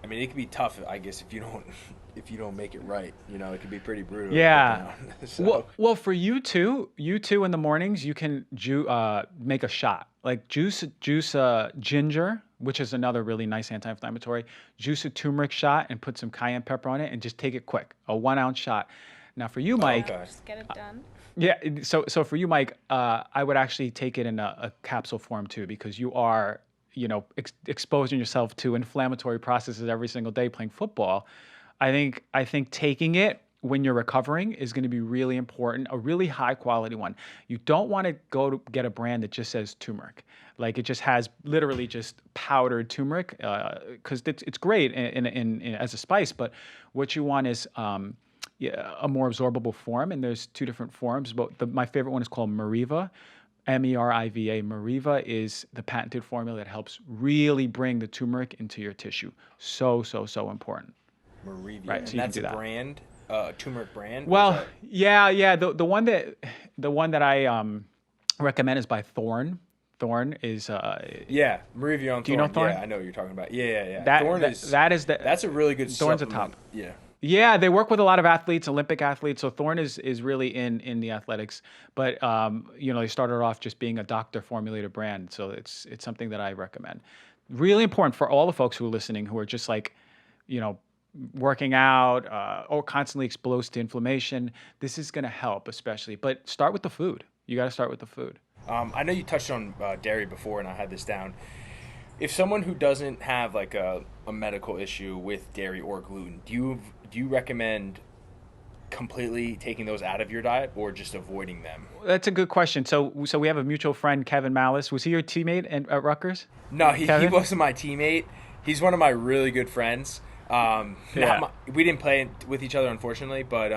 can be tough, I guess, if you don't make it right. It can be pretty brutal. Yeah. So. Well, for you two in the mornings, you can make a shot. Like juice ginger, which is another really nice anti-inflammatory. Juice a turmeric shot and put some cayenne pepper on it and just take it quick. A 1 ounce shot. Now for you, Mike. Okay. Just get it done. Yeah. So for you, Mike, I would actually take it in a capsule form too, because you are exposing yourself to inflammatory processes every single day playing football. I think taking it when you're recovering is going to be really important, a really high quality one. You don't want to go to get a brand that just says turmeric. Like it just has literally just powdered turmeric, because it's great in as a spice, but what you want is a more absorbable form, and there's 2 different forms, but my favorite one is called Meriva. Meriva. Meriva is the patented formula that helps really bring the turmeric into your tissue. So important. Meriva. Right, and so you that's can do a that. brand, turmeric brand? Well, yeah. The one that I recommend is by Thorne. Thorne is yeah, Meriva on Thorne. Do you know Thorne? Yeah, I know what you're talking about. Yeah. That's a really good Thorne's supplement. a top. Yeah. Yeah, they work with a lot of athletes, Olympic athletes. So Thorne is really in the athletics, but they started off just being a doctor formulated brand. So it's something that I recommend. Really important for all the folks who are listening who are just like, working out or constantly exposed to inflammation. This is going to help, especially. But start with the food. You got to start with the food. I know you touched on dairy before, and I had this down. If someone who doesn't have like a medical issue with dairy or gluten, do you recommend completely taking those out of your diet or just avoiding them? That's a good question. So we have a mutual friend, Kevin Malice. Was he your teammate at Rutgers? No, he wasn't my teammate. He's one of my really good friends. We didn't play with each other, unfortunately, but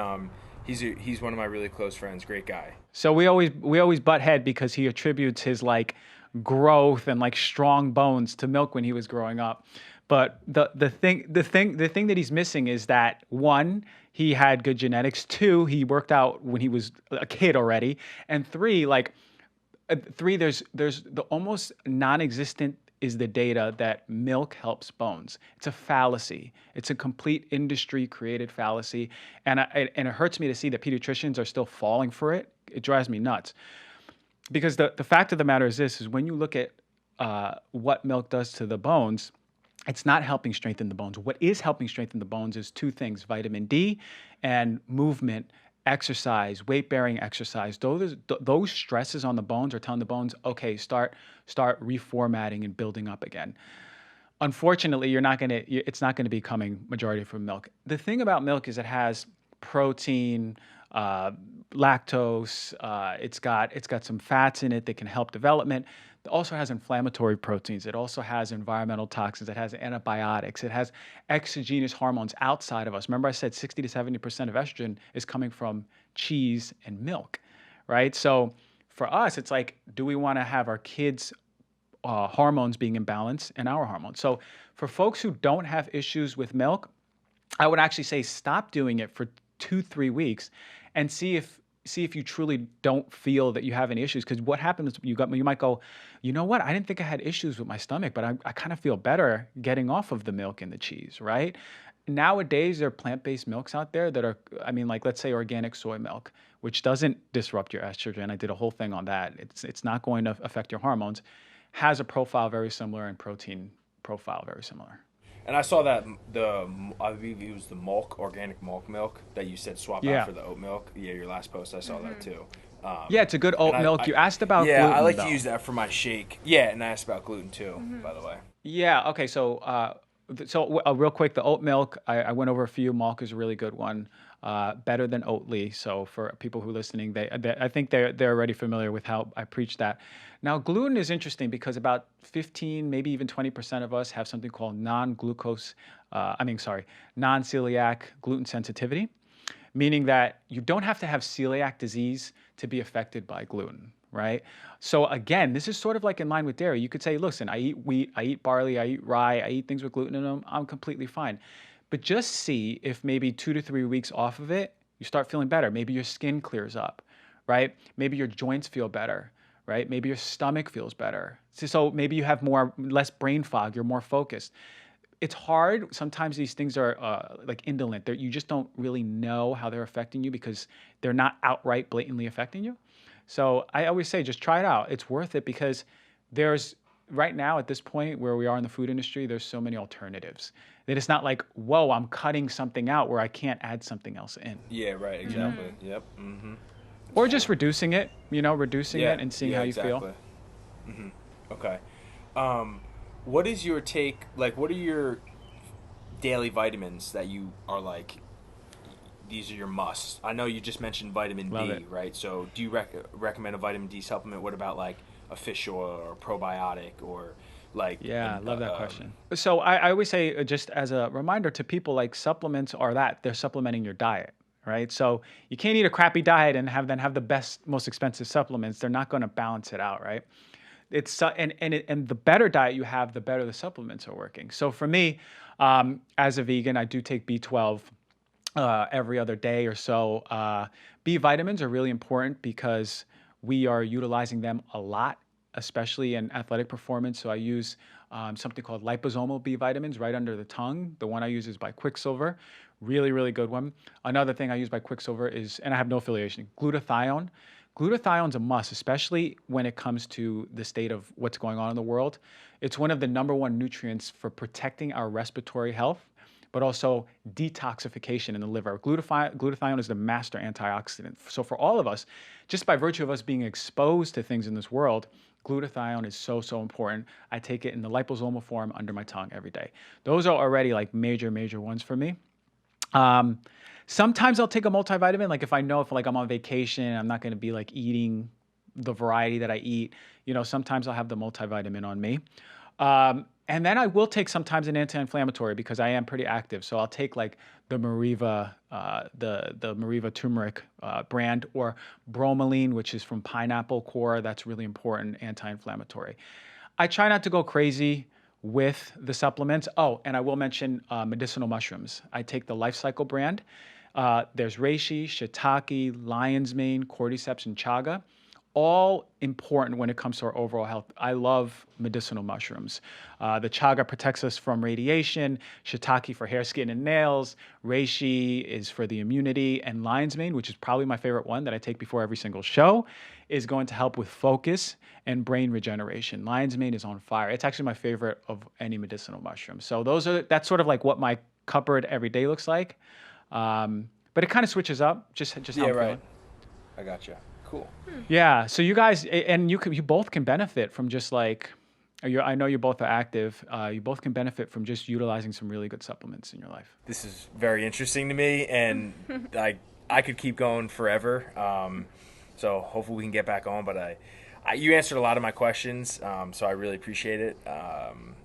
he's one of my really close friends. Great guy. So we always butt head because he attributes his like growth and like strong bones to milk when he was growing up. But the thing that he's missing is that 1, he had good genetics. 2, he worked out when he was a kid already, and 3, there's the almost non-existent is the data that milk helps bones. It's a fallacy. It's a complete industry created fallacy, and it hurts me to see that pediatricians are still falling for it. It drives me nuts. Because the fact of the matter is this, is when you look at what milk does to the bones, it's not helping strengthen the bones. What is helping strengthen the bones is 2 things, vitamin D and movement, exercise, weight-bearing exercise. Those stresses on the bones are telling the bones, okay, start reformatting and building up again. Unfortunately, it's not gonna be coming majority from milk. The thing about milk is it has protein, lactose. It's got some fats in it that can help development. It also has inflammatory proteins. It also has environmental toxins. It has antibiotics. It has exogenous hormones outside of us. Remember I said 60 to 70% of estrogen is coming from cheese and milk, right? So for us, it's like, do we want to have our kids' hormones being imbalanced and our hormones? So for folks who don't have issues with milk, I would actually say stop doing it for 2-3 weeks and see if see if you truly don't feel that you have any issues. Because what happens, you might go, you know what? I didn't think I had issues with my stomach, but I kind of feel better getting off of the milk and the cheese, right? Nowadays, there are plant-based milks out there that are, I mean, like let's say organic soy milk, which doesn't disrupt your estrogen. I did a whole thing on that. It's not going to affect your hormones. Has a profile very similar and protein profile very similar. And I saw that I believe it was the organic milk that you said swap out for the oat milk. Yeah, your last post, I saw that too. Yeah, it's a good oat milk. You asked about gluten. Yeah, I like to use that for my shake. Yeah, and I asked about gluten too, by the way. Yeah, okay, so real quick, the oat milk, I went over a few. Milk is a really good one, better than Oatly. So for people who are listening, I think they're already familiar with how I preach that. Now, gluten is interesting because about 15, maybe even 20% of us have something called non-celiac gluten sensitivity, meaning that you don't have to have celiac disease to be affected by gluten, right? So again, this is sort of like in line with dairy. You could say, listen, I eat wheat, I eat barley, I eat rye, I eat things with gluten in them. I'm completely fine. But just see if maybe 2 to 3 weeks off of it, you start feeling better. Maybe your skin clears up, right? Maybe your joints feel better, right? Maybe your stomach feels better. So maybe you have less brain fog, you're more focused. It's hard. Sometimes these things are like indolent. You just don't really know how they're affecting you because they're not outright blatantly affecting you. So I always say, just try it out. It's worth it because there's right now at this point where we are in the food industry, there's so many alternatives that it's not like, whoa, I'm cutting something out where I can't add something else in. Yeah, right. Exactly. Yep. Or just reducing it, it and seeing how you feel. Okay. What is your take? Like, what are your daily vitamins that you are like, these are your musts? I know you just mentioned vitamin D, right? So do you recommend a vitamin D supplement? What about like a fish oil or probiotic or like? Yeah, I love that question. So I always say, just as a reminder to people, like supplements they're supplementing your diet. Right, so you can't eat a crappy diet and have the best, most expensive supplements. They're not going to balance it out, right? It's and the better diet you have, the better the supplements are working. So for me, as a vegan, I do take B12 every other day or so. B vitamins are really important because we are utilizing them a lot, especially in athletic performance. So I use something called liposomal B vitamins right under the tongue. The one I use is by Quicksilver. Really, really good one. Another thing I use by Quicksilver is, and I have no affiliation, glutathione. Glutathione's a must, especially when it comes to the state of what's going on in the world. It's one of the #1 nutrients for protecting our respiratory health, but also detoxification in the liver. Glutathione is the master antioxidant. So for all of us, just by virtue of us being exposed to things in this world, glutathione is so, so important. I take it in the liposomal form under my tongue every day. Those are already like major, major ones for me. Sometimes I'll take a multivitamin, like if I know if like I'm on vacation, I'm not going to be like eating the variety that I eat, sometimes I'll have the multivitamin on me. And then I will take sometimes an anti-inflammatory because I am pretty active. So I'll take like the Mariva, the Mariva turmeric brand, or bromelain, which is from pineapple core. That's really important, anti-inflammatory. I try not to go crazy with the supplements. Oh, and I will mention medicinal mushrooms. I take the Life Cycle brand. There's reishi, shiitake, lion's mane, cordyceps, and chaga. All important when it comes to our overall health. I love medicinal mushrooms. The chaga protects us from radiation, shiitake for hair, skin, and nails, reishi is for the immunity, and lion's mane, which is probably my favorite one that I take before every single show, is going to help with focus and brain regeneration. Lion's mane is on fire. It's actually my favorite of any medicinal mushroom. So that's sort of like what my cupboard every day looks like. But it kind of switches up, just how I'm feeling. I gotcha. Cool. Yeah. So you guys, and you both can benefit from just like, I know you both are active. You both can benefit from just utilizing some really good supplements in your life. This is very interesting to me, and I could keep going forever. So hopefully we can get back on. But you answered a lot of my questions, so I really appreciate it.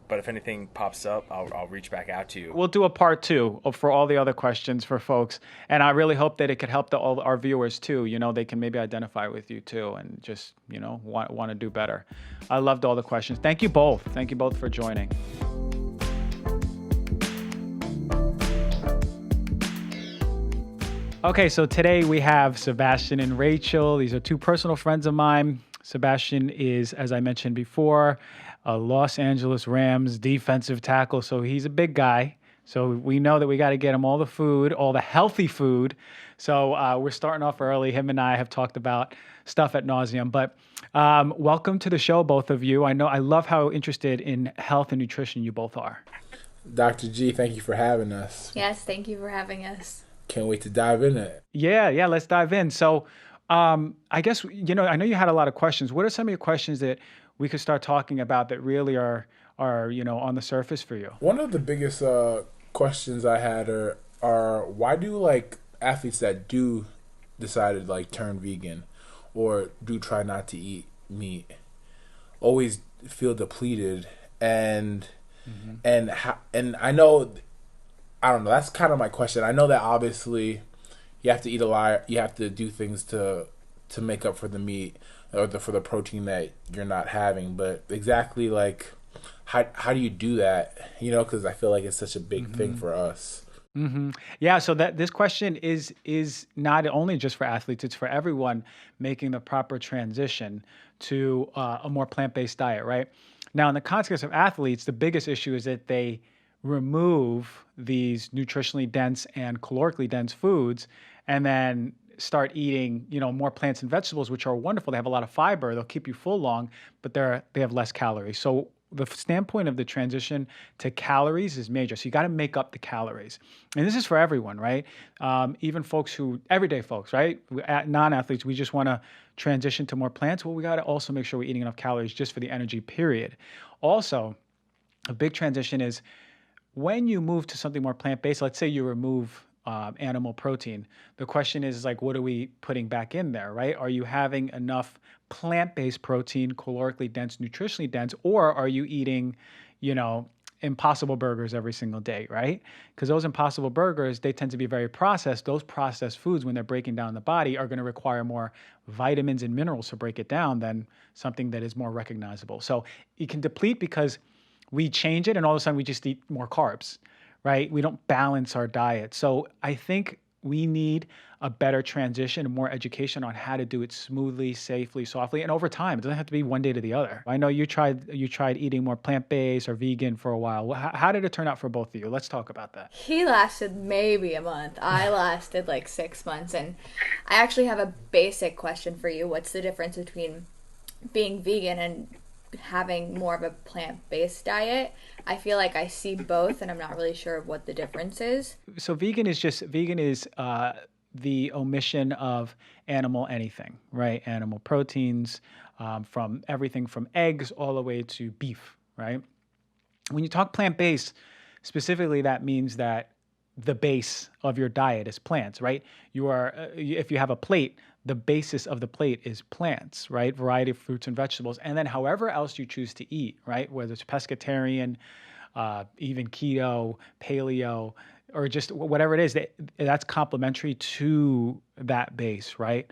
But if anything pops up, I'll reach back out to you. We'll do a part 2 for all the other questions for folks. And I really hope that it could help all our viewers too. They can maybe identify with you too and just, want to do better. I loved all the questions. Thank you both. Thank you both for joining. Okay, so today we have Sebastian and Rachel. These are two personal friends of mine. Sebastian is, as I mentioned before, a Los Angeles Rams defensive tackle. So he's a big guy. So we know that we got to get him all the food, all the healthy food. So we're starting off early. Him and I have talked about stuff ad nauseum. But welcome to the show, both of you. I love how interested in health and nutrition you both are. Dr. G, thank you for having us. Yes, thank you for having us. Can't wait to dive in it. Yeah, let's dive in. So I guess, I know you had a lot of questions. What are some of your questions that we could start talking about that really are on the surface for you? One of the biggest questions I had are why do athletes that do decide to turn vegan or do try not to eat meat always feel depleted and I know, I don't know, that's kind of my question. I know that obviously you have to eat a lot, you have to do things to make up for the meat or for the protein that you're not having, but exactly how do you do that? Because I feel like it's such a big thing for us. Mm-hmm. Yeah, so that this question is not only just for athletes, it's for everyone making the proper transition to a more plant-based diet, right? Now, in the context of athletes, the biggest issue is that they remove these nutritionally dense and calorically dense foods and then start eating, more plants and vegetables, which are wonderful. They have a lot of fiber. They'll keep you full long, but they have less calories. So the standpoint of the transition to calories is major. So you got to make up the calories. And this is for everyone, right? Even everyday folks, right? Non-athletes, we just want to transition to more plants. Well, we got to also make sure we're eating enough calories just for the energy period. Also, a big transition is when you move to something more plant-based, let's say you remove animal protein, the question is what are we putting back in there, right? Are you having enough plant-based protein, calorically dense, nutritionally dense, or are you eating, Impossible Burgers every single day, right? Because those Impossible Burgers, they tend to be very processed. Those processed foods, when they're breaking down the body, are going to require more vitamins and minerals to break it down than something that is more recognizable. So it can deplete because we change it and all of a sudden we just eat more carbs, right? We don't balance our diet. So I think we need a better transition and more education on how to do it smoothly, safely, softly, and over time. It doesn't have to be one day to the other. I know you tried eating more plant-based or vegan for a while. How did it turn out for both of you? Let's talk about that. He lasted maybe a month. I lasted 6 months. And I actually have a basic question for you. What's the difference between being vegan and having more of a plant-based diet? I feel like I see both and I'm not really sure what the difference is. So vegan is the omission of animal anything, right? Animal proteins, from everything from eggs all the way to beef, right? When you talk plant-based, specifically that means that the base of your diet is plants, right? If you have a plate, the basis of the plate is plants, right? Variety of fruits and vegetables. And then however else you choose to eat, right? Whether it's pescatarian, even keto, paleo, or just whatever it is, that's complementary to that base, right?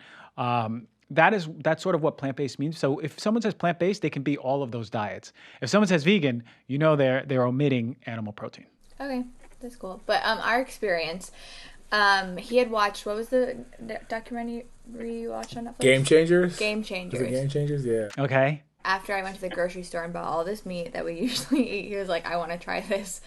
That's sort of what plant-based means. So if someone says plant-based, they can be all of those diets. If someone says vegan, they're omitting animal protein. Okay, that's cool. But our experience, he had watched, what was the documentary you watched on Netflix? Game Changers? Game Changers. Was it Game Changers? Yeah. Okay. After I went to the grocery store and bought all this meat that we usually eat, he was like, I want to try this.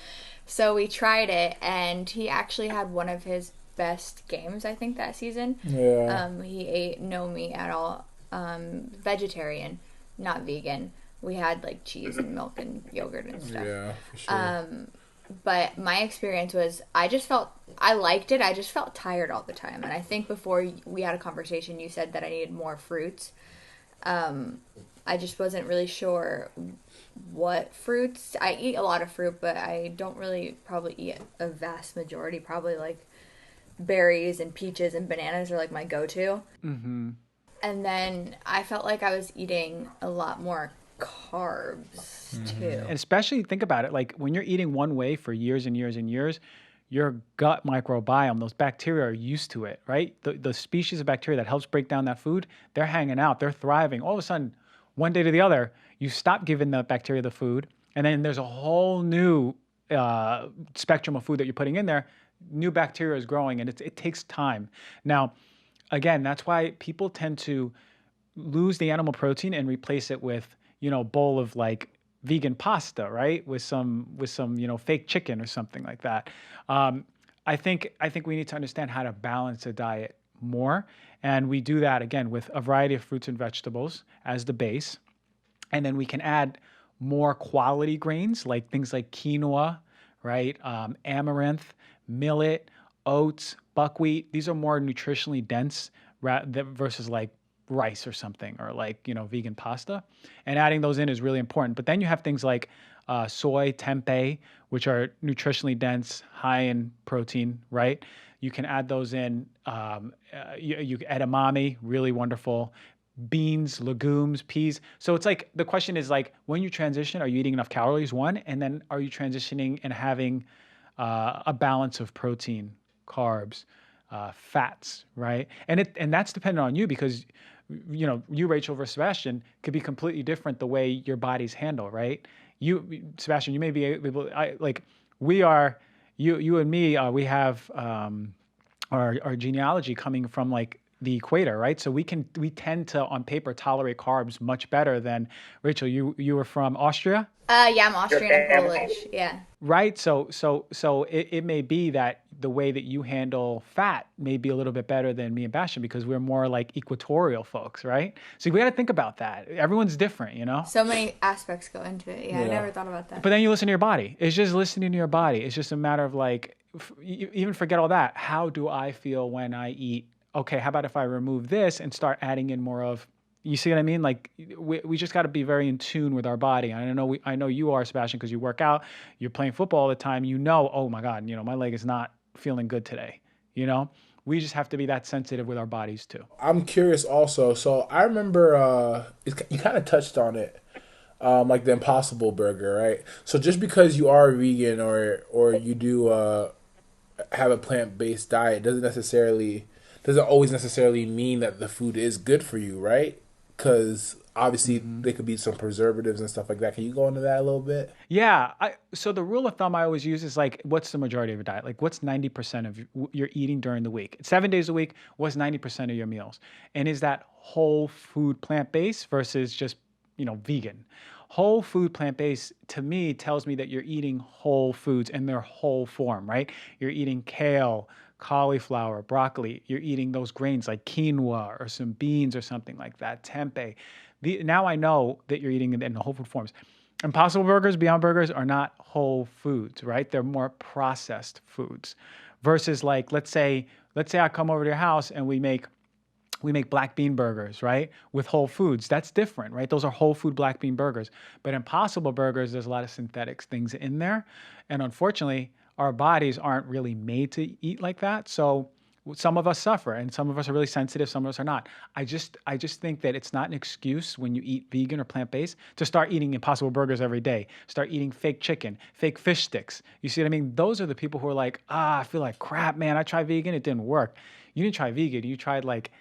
So we tried it, and he actually had one of his best games, I think, that season. Yeah. He ate no meat at all. Vegetarian, not vegan. We had cheese and milk and yogurt and stuff. Yeah, for sure. But my experience was I liked it. I just felt tired all the time. And I think before we had a conversation, you said that I needed more fruits. I just wasn't really sure what fruits. I eat a lot of fruit, but I don't really probably eat a vast majority. Probably berries and peaches and bananas are my go-to. Mm-hmm. And then I felt like I was eating a lot more carbs too. And especially think about it, when you're eating one way for years and years and years, your gut microbiome, those bacteria are used to it, right? The species of bacteria that helps break down that food, they're hanging out, they're thriving. All of a sudden, one day to the other, you stop giving the bacteria the food, and then there's a whole new spectrum of food that you're putting in there, new bacteria is growing, and it takes time. Now, again, that's why people tend to lose the animal protein and replace it with, a bowl of like vegan pasta, right? With some, fake chicken or something like that. I think we need to understand how to balance a diet more. And we do that again with a variety of fruits and vegetables as the base. And then we can add more quality grains, like things like quinoa, right? Amaranth, millet, oats, buckwheat. These are more nutritionally dense versus like rice or something, or like, vegan pasta. And adding those in is really important. But then you have things like soy, tempeh, which are nutritionally dense, high in protein, right? You can add those in. You edamame, really wonderful. Beans, legumes, peas. So it's like, the question is like, when you transition, are you eating enough calories, one? And then are you transitioning and having a balance of protein, carbs, fats, right? And that's dependent on you, because you, Rachel, versus Sebastian, could be completely different the way your bodies handle, right? You, Sebastian, you may be able, we are, you and me, we have our genealogy coming from like the equator, right? So we tend to, on paper, tolerate carbs much better than Rachel. You were from Austria? Yeah, I'm Austrian and Polish. Yeah. Right. So it may be that the way that you handle fat may be a little bit better than me and Bastian, because we're more like equatorial folks, right? So we got to think about that. Everyone's different, So many aspects go into it. Yeah, I never thought about that. But then you listen to your body. It's just listening to your body. It's just a matter of like, even forget all that. How do I feel when I eat? Okay, how about if I remove this and start adding in more of, you see what I mean? Like we just got to be very in tune with our body. I know you are, Sebastian, because you work out, you're playing football all the time. Oh my God, my leg is not feeling good today. We just have to be that sensitive with our bodies too. I'm curious also. So I remember you kind of touched on it, like the Impossible Burger, right? So just because you are vegan or you do have a plant-based diet doesn't always necessarily mean that the food is good for you, right? Because obviously there could be some preservatives and stuff like that. Can you go into that a little bit? Yeah. So the rule of thumb I always use is like, what's the majority of your diet? Like, what's 90% of your eating during the week? 7 days a week, what's 90% of your meals? And is that whole food plant-based versus just, vegan? Whole food plant-based, to me, tells me that you're eating whole foods in their whole form, right? You're eating kale, cauliflower, broccoli. You're eating those grains like quinoa or some beans or something like that, tempeh. Now I know that you're eating in the whole food forms. Impossible Burgers, Beyond Burgers are not whole foods, right? They're more processed foods. Versus like, let's say I come over to your house and we make black bean burgers, right? With whole foods. That's different, right? Those are whole food black bean burgers. But Impossible Burgers, there's a lot of synthetic things in there. And unfortunately, our bodies aren't really made to eat like that. So some of us suffer and some of us are really sensitive. Some of us are not. I just think that it's not an excuse when you eat vegan or plant-based to start eating Impossible Burgers every day. Start eating fake chicken, fake fish sticks. You see what I mean? Those are the people who are like, I feel like crap, man. I tried vegan. It didn't work. You didn't try vegan. You tried like,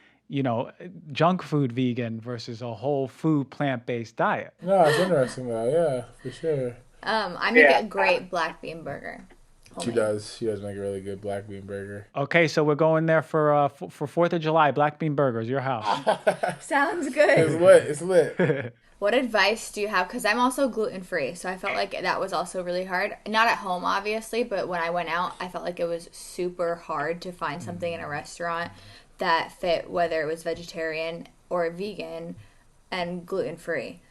junk food vegan versus a whole food plant-based diet. No, it's interesting though. Yeah, for sure. I make a great black bean burger. She does make a really good black bean burger. Okay, so we're going there for 4th of July, black bean burgers, your house. Sounds good. It's lit. What advice do you have? Because I'm also gluten-free, so I felt like that was also really hard. Not at home, obviously, but when I went out, I felt like it was super hard to find something in a restaurant that fit, whether it was vegetarian or vegan and gluten-free.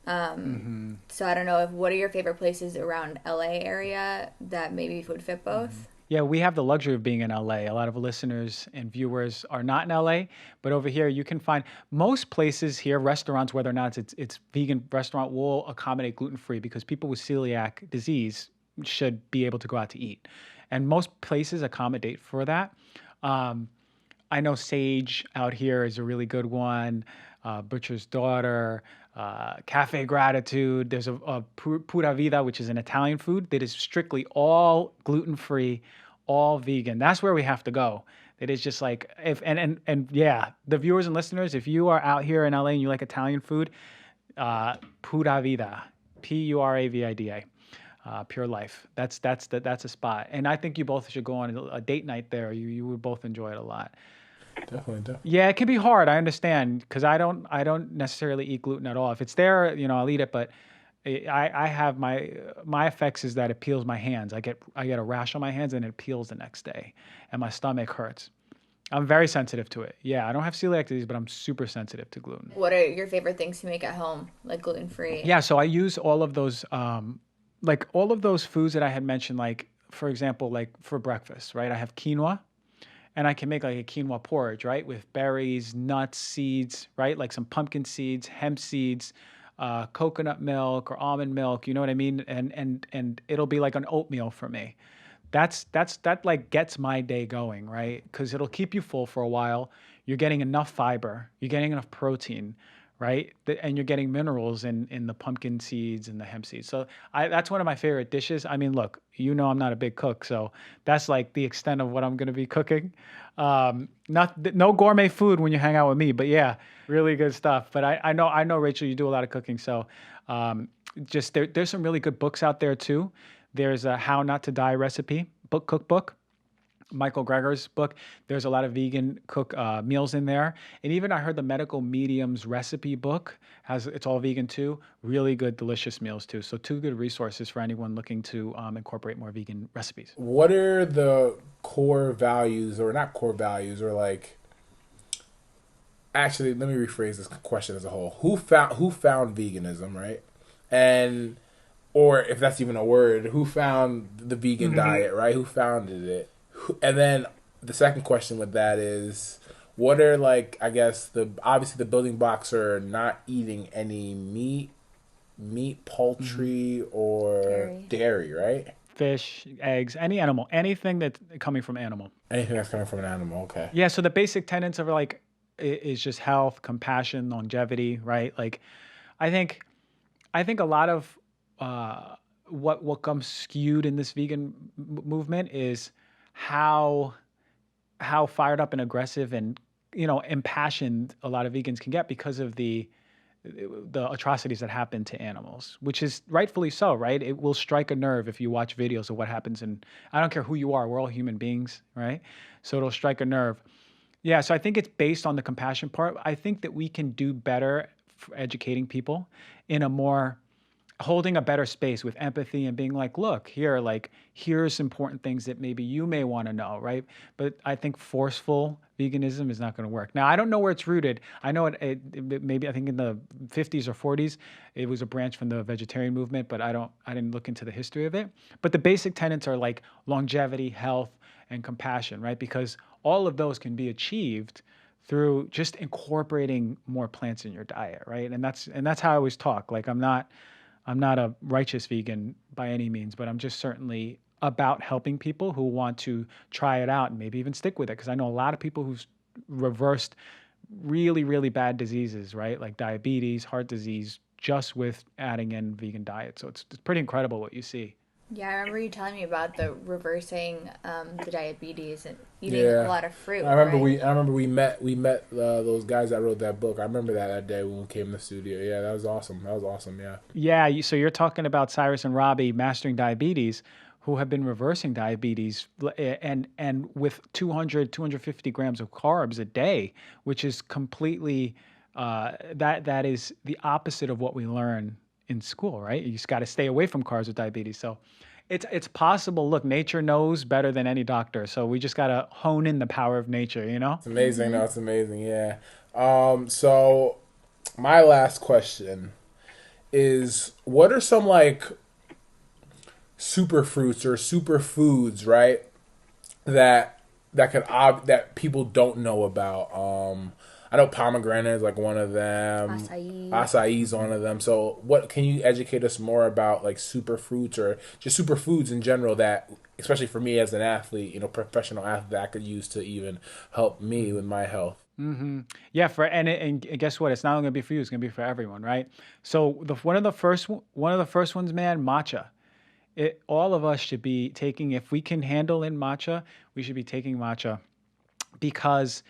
So I don't know, what are your favorite places around LA area that maybe would fit both? Yeah, we have the luxury of being in LA. A lot of listeners and viewers are not in LA, but over here you can find most places here, restaurants, whether or not it's vegan restaurant, will accommodate gluten-free because people with celiac disease should be able to go out to eat. And most places accommodate for that. I know Sage out here is a really good one. Butcher's Daughter, Cafe Gratitude. There's a Pura Vida, which is an Italian food that is strictly all gluten-free, all vegan. That's where we have to go. It is just like, yeah, the viewers and listeners, if you are out here in LA and you like Italian food, Pura Vida, Puravida. Pure Life. That's a spot. And I think you both should go on a date night there. You would both enjoy it a lot. Definitely. Yeah, it can be hard. I understand because I don't necessarily eat gluten at all. If it's there, I'll eat it. But I have my effects is that it peels my hands. I get a rash on my hands and it peels the next day, and my stomach hurts. I'm very sensitive to it. Yeah, I don't have celiac disease, but I'm super sensitive to gluten. What are your favorite things to make at home, like gluten-free? Yeah, so I use all of those, like all of those foods that I had mentioned, like for example, like for breakfast, right? I have quinoa, and I can make like a quinoa porridge, right? With berries, nuts, seeds, right? Like some pumpkin seeds, hemp seeds, coconut milk or almond milk, you know what I mean? And it'll be like an oatmeal for me. That like gets my day going, right? Because it'll keep you full for a while. You're getting enough fiber, you're getting enough protein, right? And you're getting minerals in the pumpkin seeds and the hemp seeds. So that's one of my favorite dishes. I mean, look, I'm not a big cook, so that's like the extent of what I'm going to be cooking. No gourmet food when you hang out with me, but yeah, really good stuff. But I know Rachel, you do a lot of cooking, so just there's some really good books out there too. There's a How Not to Die recipe cookbook. Michael Greger's book. There's a lot of vegan meals in there. And even I heard the Medical Medium's recipe book it's all vegan too. Really good, delicious meals too. So 2 good resources for anyone looking to incorporate more vegan recipes. What are the core values, or not core values, or like, actually, let me rephrase this question as a whole. Who found veganism, right? And, or if that's even a word, who found the vegan diet, right? Who founded it? And then the second question with that is, what are, like, I guess obviously the building blocks are not eating any meat, poultry, or dairy, right? Fish, eggs, any animal, anything that's coming from animal. Anything that's coming from an animal, okay. Yeah, so the basic tenets of like is just health, compassion, longevity, right? Like, I think a lot of what comes skewed in this vegan movement is how fired up and aggressive and impassioned a lot of vegans can get because of the atrocities that happen to animals, which is rightfully so, right? It will strike a nerve if you watch videos of what happens, and I don't care who you are, we're all human beings, right? So it'll strike a nerve. Yeah, so I think it's based on the compassion part. I think that we can do better for educating people in a more holding a better space with empathy and being like, look, here's important things that maybe you may want to know, right? But I think forceful veganism is not going to work. Now, I don't know where it's rooted. I know it maybe, I think in the 50s or 40s, it was a branch from the vegetarian movement, but I didn't look into the history of it. But the basic tenets are like longevity, health, and compassion, right? Because all of those can be achieved through just incorporating more plants in your diet, right? And that's how I always talk. Like, I'm not a righteous vegan by any means, but I'm just certainly about helping people who want to try it out and maybe even stick with it. Because I know a lot of people who've reversed really, really bad diseases, right? Like diabetes, heart disease, just with adding in vegan diet. So it's pretty incredible what you see. Yeah, I remember you telling me about the reversing the diabetes and eating a lot of fruit. I remember we met those guys that wrote that book. I remember that day when we came in the studio. Yeah, that was awesome. Yeah. Yeah, so you're talking about Cyrus and Robbie mastering diabetes, who have been reversing diabetes and with 250 grams of carbs a day, which is completely that is the opposite of what we learn in school, right? You just got to stay away from carbs with diabetes. So it's possible. Look, nature knows better than any doctor. So we just got to hone in the power of nature, It's amazing. No, it's amazing. Yeah. So my last question is, what are some like superfruits or superfoods, right? That that people don't know about. I know pomegranate is like one of them. Acai is one of them. So what can you educate us more about, like superfruits or just superfoods in general, that, especially for me as an athlete, professional athlete, that I could use to even help me with my health? Mm-hmm. Yeah, and guess what? It's not only gonna be for you; it's gonna be for everyone, right? So one of the first ones, man, matcha. All of us should be taking, if we can handle in matcha, we should be taking matcha, because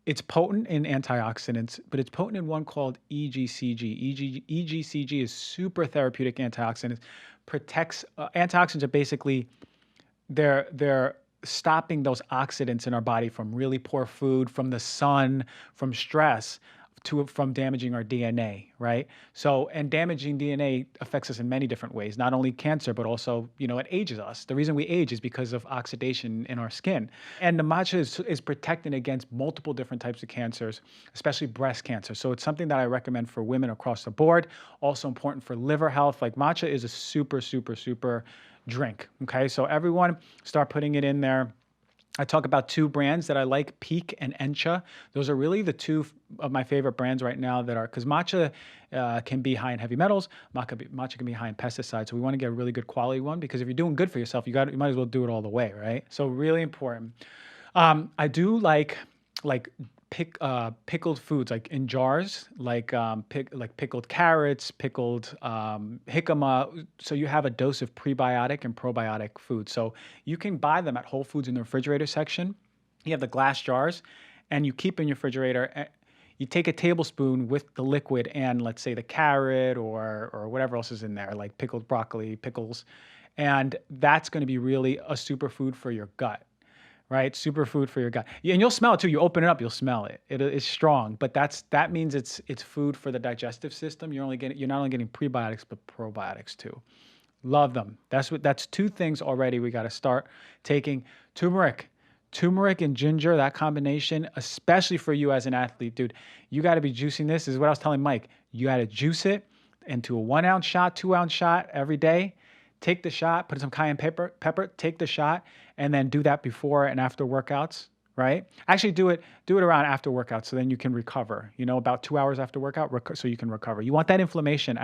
it's potent in antioxidants, but it's potent in one called EGCG. EGCG is super therapeutic antioxidants, protects, antioxidants are basically, they're stopping those oxidants in our body from really poor food, from the sun, from stress, from damaging our DNA, right? So, and damaging DNA affects us in many different ways, not only cancer, but also, it ages us. The reason we age is because of oxidation in our skin. And the matcha is protecting against multiple different types of cancers, especially breast cancer. So it's something that I recommend for women across the board. Also important for liver health. Like matcha is a super, super, super drink. Okay. So everyone start putting it in there. I talk about two brands that I like, Peak and Encha. Those are really the two of my favorite brands right now that are, because matcha can be high in heavy metals, matcha can be high in pesticides. So we want to get a really good quality one, because if you're doing good for yourself, you might as well do it all the way, right? So really important. I do like pickled foods, like in jars, like pickled carrots, pickled jicama. So you have a dose of prebiotic and probiotic food. So you can buy them at Whole Foods in the refrigerator section. You have the glass jars, and you keep in your refrigerator. You take a tablespoon with the liquid and, let's say, the carrot or whatever else is in there, like pickled broccoli, pickles, and that's going to be really a superfood for your gut. Right, superfood for your gut, and you'll smell it too. You open it up, you'll smell it. It's strong, but that means it's food for the digestive system. You're not only getting prebiotics but probiotics too. Love them. That's two things already. We got to start taking turmeric and ginger. That combination, especially for you as an athlete, dude. You got to be juicing this. This is what I was telling Mike. You got to juice it into a 1 ounce shot, 2 ounce shot every day. Take the shot, put some cayenne pepper, take the shot, and then do that before and after workouts, right? Actually do it around after workouts, so then you can recover, about 2 hours after workout, so you can recover. You want that inflammation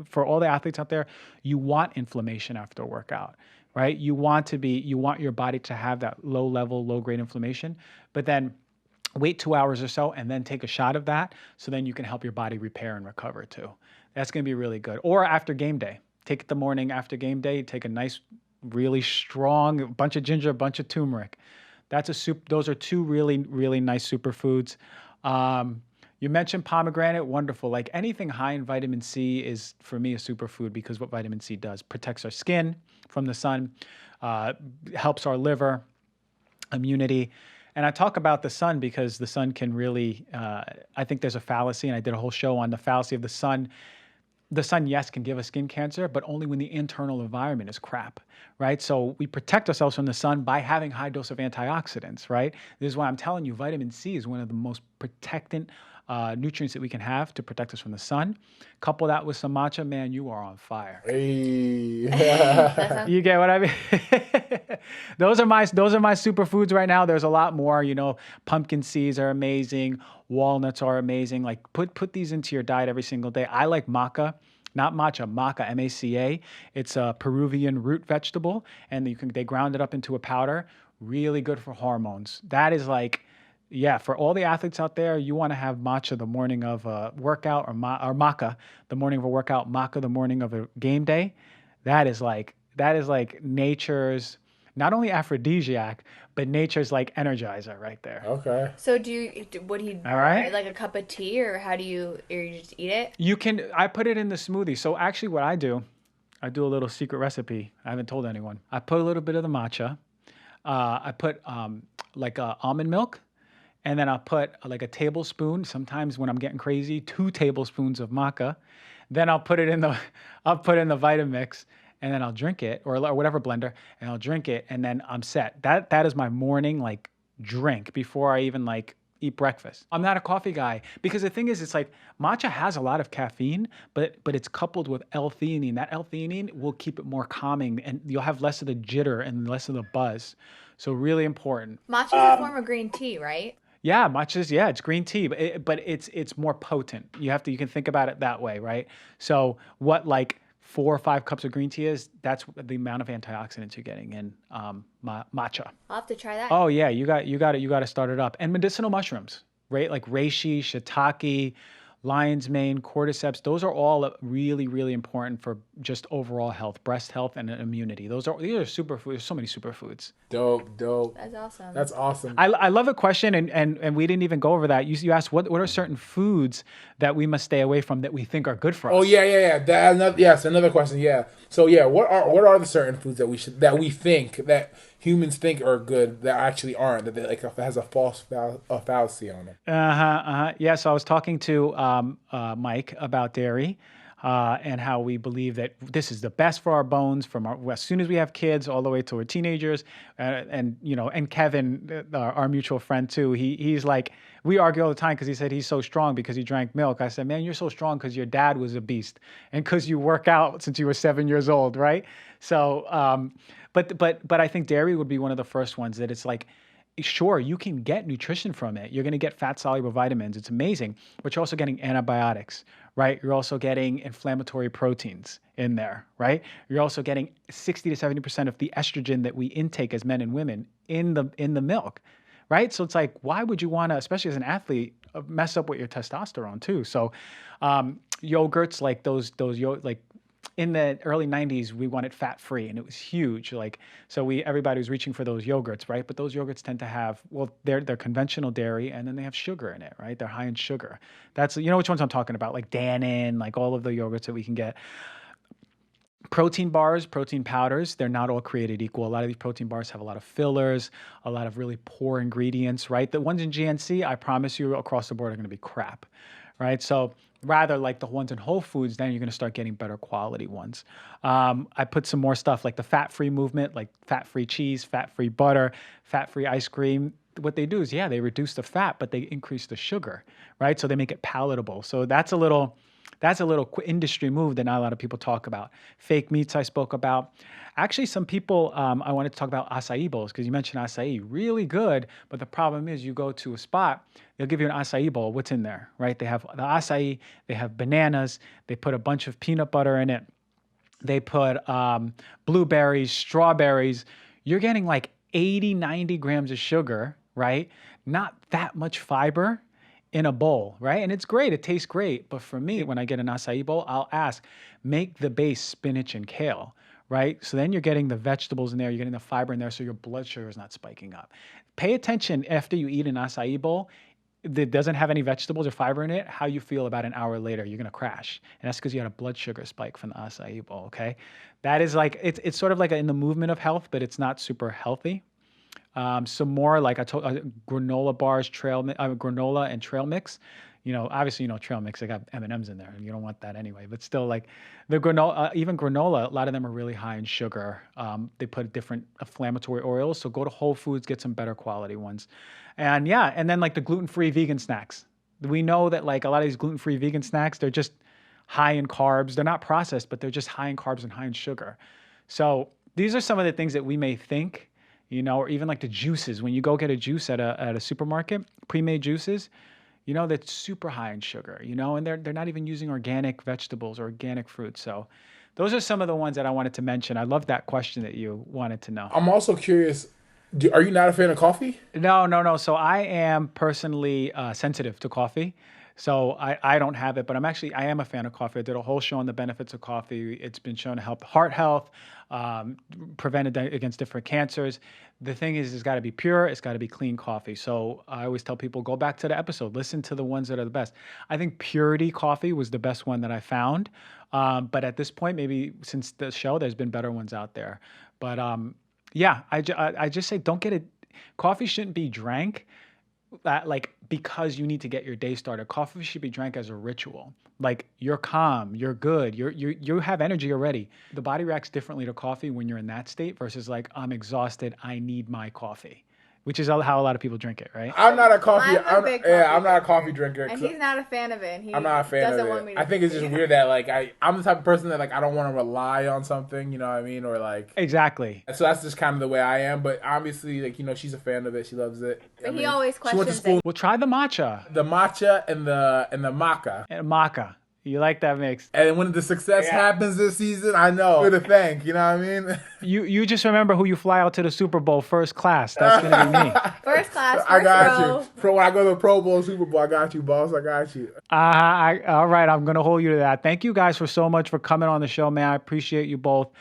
for all the athletes out there. You want inflammation after a workout, right? You want your body to have that low level, low grade inflammation, but then wait 2 hours or so and then take a shot of that, so then you can help your body repair and recover too. That's going to be really good. Or after game day. Take it the morning after game day, take a nice, really strong bunch of ginger, a bunch of turmeric. That's a soup. Those are two really, really nice superfoods. You mentioned pomegranate, wonderful. Like anything high in vitamin C is, for me, a superfood, because what vitamin C does, protects our skin from the sun, helps our liver, immunity. And I talk about the sun because the sun can really, I think there's a fallacy, and I did a whole show on the fallacy of the sun. The sun, yes, can give us skin cancer, but only when the internal environment is crap, right? So we protect ourselves from the sun by having high dose of antioxidants, right? This is why I'm telling you, vitamin C is one of the most protectant nutrients that we can have to protect us from the sun. Couple that with some matcha, man, you are on fire. Hey. You get what I mean? Those are my superfoods right now. There's a lot more, pumpkin seeds are amazing. Walnuts are amazing. Like put these into your diet every single day. I like maca, not matcha, maca, M-A-C-A. It's a Peruvian root vegetable, and they ground it up into a powder. Really good for hormones. That is like, yeah, for all the athletes out there, you want to have matcha the morning of a workout, or maca the morning of a workout, maca the morning of a game day. That is like nature's not only aphrodisiac, but nature's like energizer right there. Okay. So would he All right. like a cup of tea, or or you just eat it? I put it in the smoothie. So actually what I do a little secret recipe. I haven't told anyone. I put a little bit of the matcha. I put almond milk, and then I'll put like a tablespoon, sometimes when I'm getting crazy, 2 tablespoons of maca. Then I'll put it in the Vitamix, and then I'll drink it, or whatever blender, and I'll drink it, and then I'm set. That is my morning like drink before I even like eat breakfast. I'm not a coffee guy, because the thing is, it's like matcha has a lot of caffeine, but it's coupled with L-theanine. That L-theanine will keep it more calming, and you'll have less of the jitter and less of the buzz. So really important. Matcha is a form of green tea, right? Yeah, matcha's, it's green tea, but it's more potent. You can think about it that way, right? So what like 4 or 5 cups of green tea is, that's the amount of antioxidants you're getting in matcha. I'll have to try that. Oh yeah, you got to start it up. And medicinal mushrooms, right? Like reishi, shiitake, lion's mane, cordyceps, those are all really, really important for just overall health, breast health, and immunity. These are superfoods. There's so many superfoods. Dope. That's awesome. That's awesome. I love a question, and we didn't even go over that. You asked what are certain foods that we must stay away from that we think are good for us? Oh yeah. Another question. Yeah. So yeah, what are the certain foods that we think that humans think are good that actually aren't, that they, like has a fallacy on it? Yeah. So I was talking to Mike about dairy. And how we believe that this is the best for our bones from as soon as we have kids all the way till we're teenagers, and Kevin, our mutual friend too. He's like, we argue all the time because he said he's so strong because he drank milk. I said, man, you're so strong because your dad was a beast and because you work out since you were 7 years old, right? So, but I think dairy would be one of the first ones that it's like, sure, you can get nutrition from it. You're going to get fat-soluble vitamins. It's amazing. But you're also getting antibiotics, right? You're also getting inflammatory proteins in there, right? You're also getting 60 to 70% of the estrogen that we intake as men and women in the milk, right? So it's like, why would you want to, especially as an athlete, mess up with your testosterone too? So yogurts like those like in the early 90s, we wanted fat-free, and it was huge. Like, so everybody was reaching for those yogurts, right? But those yogurts tend to have, well, they're conventional dairy, and then they have sugar in it, right? They're high in sugar. That's, you know which ones I'm talking about, like Dannon, like all of the yogurts that we can get. Protein bars, protein powders, they're not all created equal. A lot of these protein bars have a lot of fillers, a lot of really poor ingredients, right? The ones in GNC, I promise you across the board are going to be crap, right? So rather like the ones in Whole Foods, then you're going to start getting better quality ones. I put some more stuff like the fat-free movement, like fat-free cheese, fat-free butter, fat-free ice cream. What they do is, they reduce the fat, but they increase the sugar, right? So they make it palatable. So that's a little industry move that not a lot of people talk about. Fake meats I spoke about. Actually, some people, I wanted to talk about acai bowls because you mentioned acai, really good. But the problem is you go to a spot, they'll give you an acai bowl. What's in there, right? They have the acai, they have bananas, they put a bunch of peanut butter in it. They put blueberries, strawberries. You're getting like 80, 90 grams of sugar, right? Not that much fiber in a bowl, right? And it's great. It tastes great. But for me, when I get an acai bowl, I'll ask, make the base spinach and kale, right? So then you're getting the vegetables in there, you're getting the fiber in there, so your blood sugar is not spiking up. Pay attention after you eat an acai bowl that doesn't have any vegetables or fiber in it, how you feel about an hour later. You're going to crash. And that's because you had a blood sugar spike from the acai bowl, okay? That is like, it's sort of like in the movement of health, but it's not super healthy. Some more like I told granola bars, granola and trail mix. Obviously, trail mix, they got M&Ms in there, and you don't want that anyway. But still, like the granola, even granola, a lot of them are really high in sugar. They put different inflammatory oils. So go to Whole Foods, get some better quality ones. And then like the gluten-free vegan snacks. We know that like a lot of these gluten-free vegan snacks, they're just high in carbs. They're not processed, but they're just high in carbs and high in sugar. So these are some of the things that we may think, or even like the juices. When you go get a juice at a supermarket, pre-made juices, that's super high in sugar, and they're not even using organic vegetables or organic fruits. So those are some of the ones that I wanted to mention. I love that question that you wanted to know. I'm also curious, are you not a fan of coffee? No. So I am personally sensitive to coffee. So I don't have it, but I am a fan of coffee. I did a whole show on the benefits of coffee. It's been shown to help heart health, prevent against different cancers. The thing is, it's got to be pure. It's got to be clean coffee. So I always tell people, go back to the episode, listen to the ones that are the best. I think Purity coffee was the best one that I found. But at this point, maybe since the show, there's been better ones out there. But I just say don't get it. Coffee shouldn't be drank because you need to get your day started. Coffee should be drank as a ritual. Like you're calm, you're good, you have energy already. The body reacts differently to coffee when you're in that state versus like I'm exhausted, I need my coffee, which is how a lot of people drink it, right? I'm not a coffee. I'm not a coffee drinker. And he's not a fan of it. I'm not a fan of it. I think it's just weird that like I'm the type of person that like I don't want to rely on something, you know what I mean, or like exactly. So that's just kind of the way I am. But obviously, like she's a fan of it. She loves it. But he always questions it. Well, try the matcha. The matcha and the maca. And maca. You like that mix. And when the success happens this season, I know who to thank. You know what I mean? You just remember who you fly out to the Super Bowl first class. That's going to be me. First class, first I got row. you. When I go to the Pro Bowl, Super Bowl, I got you, boss. I got you. All right, I'm going to hold you to that. Thank you guys for so much for coming on the show, man. I appreciate you both.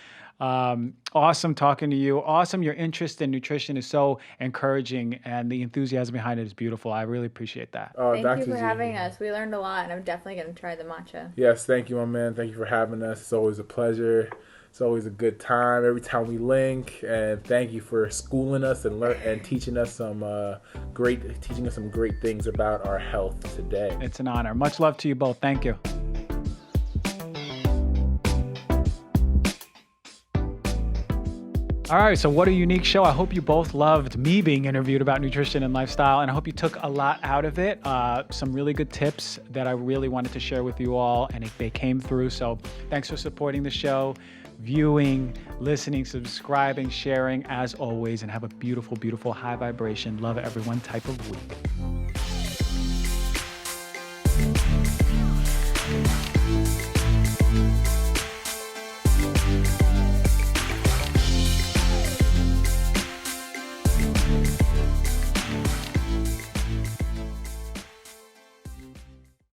Awesome talking to you. Awesome. Your interest in nutrition is so encouraging, and the enthusiasm behind it is beautiful. I really appreciate that. Oh, Thank Dr. you for Z. having us. We learned a lot, and I'm definitely going to try the matcha. Yes, thank you, my man. Thank you for having us. It's always a pleasure. It's always a good time every time we link. And thank you for schooling us and teaching us some great things about our health today. It's an honor. Much love to you both. Thank you. All right, so what a unique show. I hope you both loved me being interviewed about nutrition and lifestyle, and I hope you took a lot out of it. Some really good tips that I really wanted to share with you all, and they came through. So thanks for supporting the show, viewing, listening, subscribing, sharing, as always, and have a beautiful, beautiful, high vibration, love everyone type of week.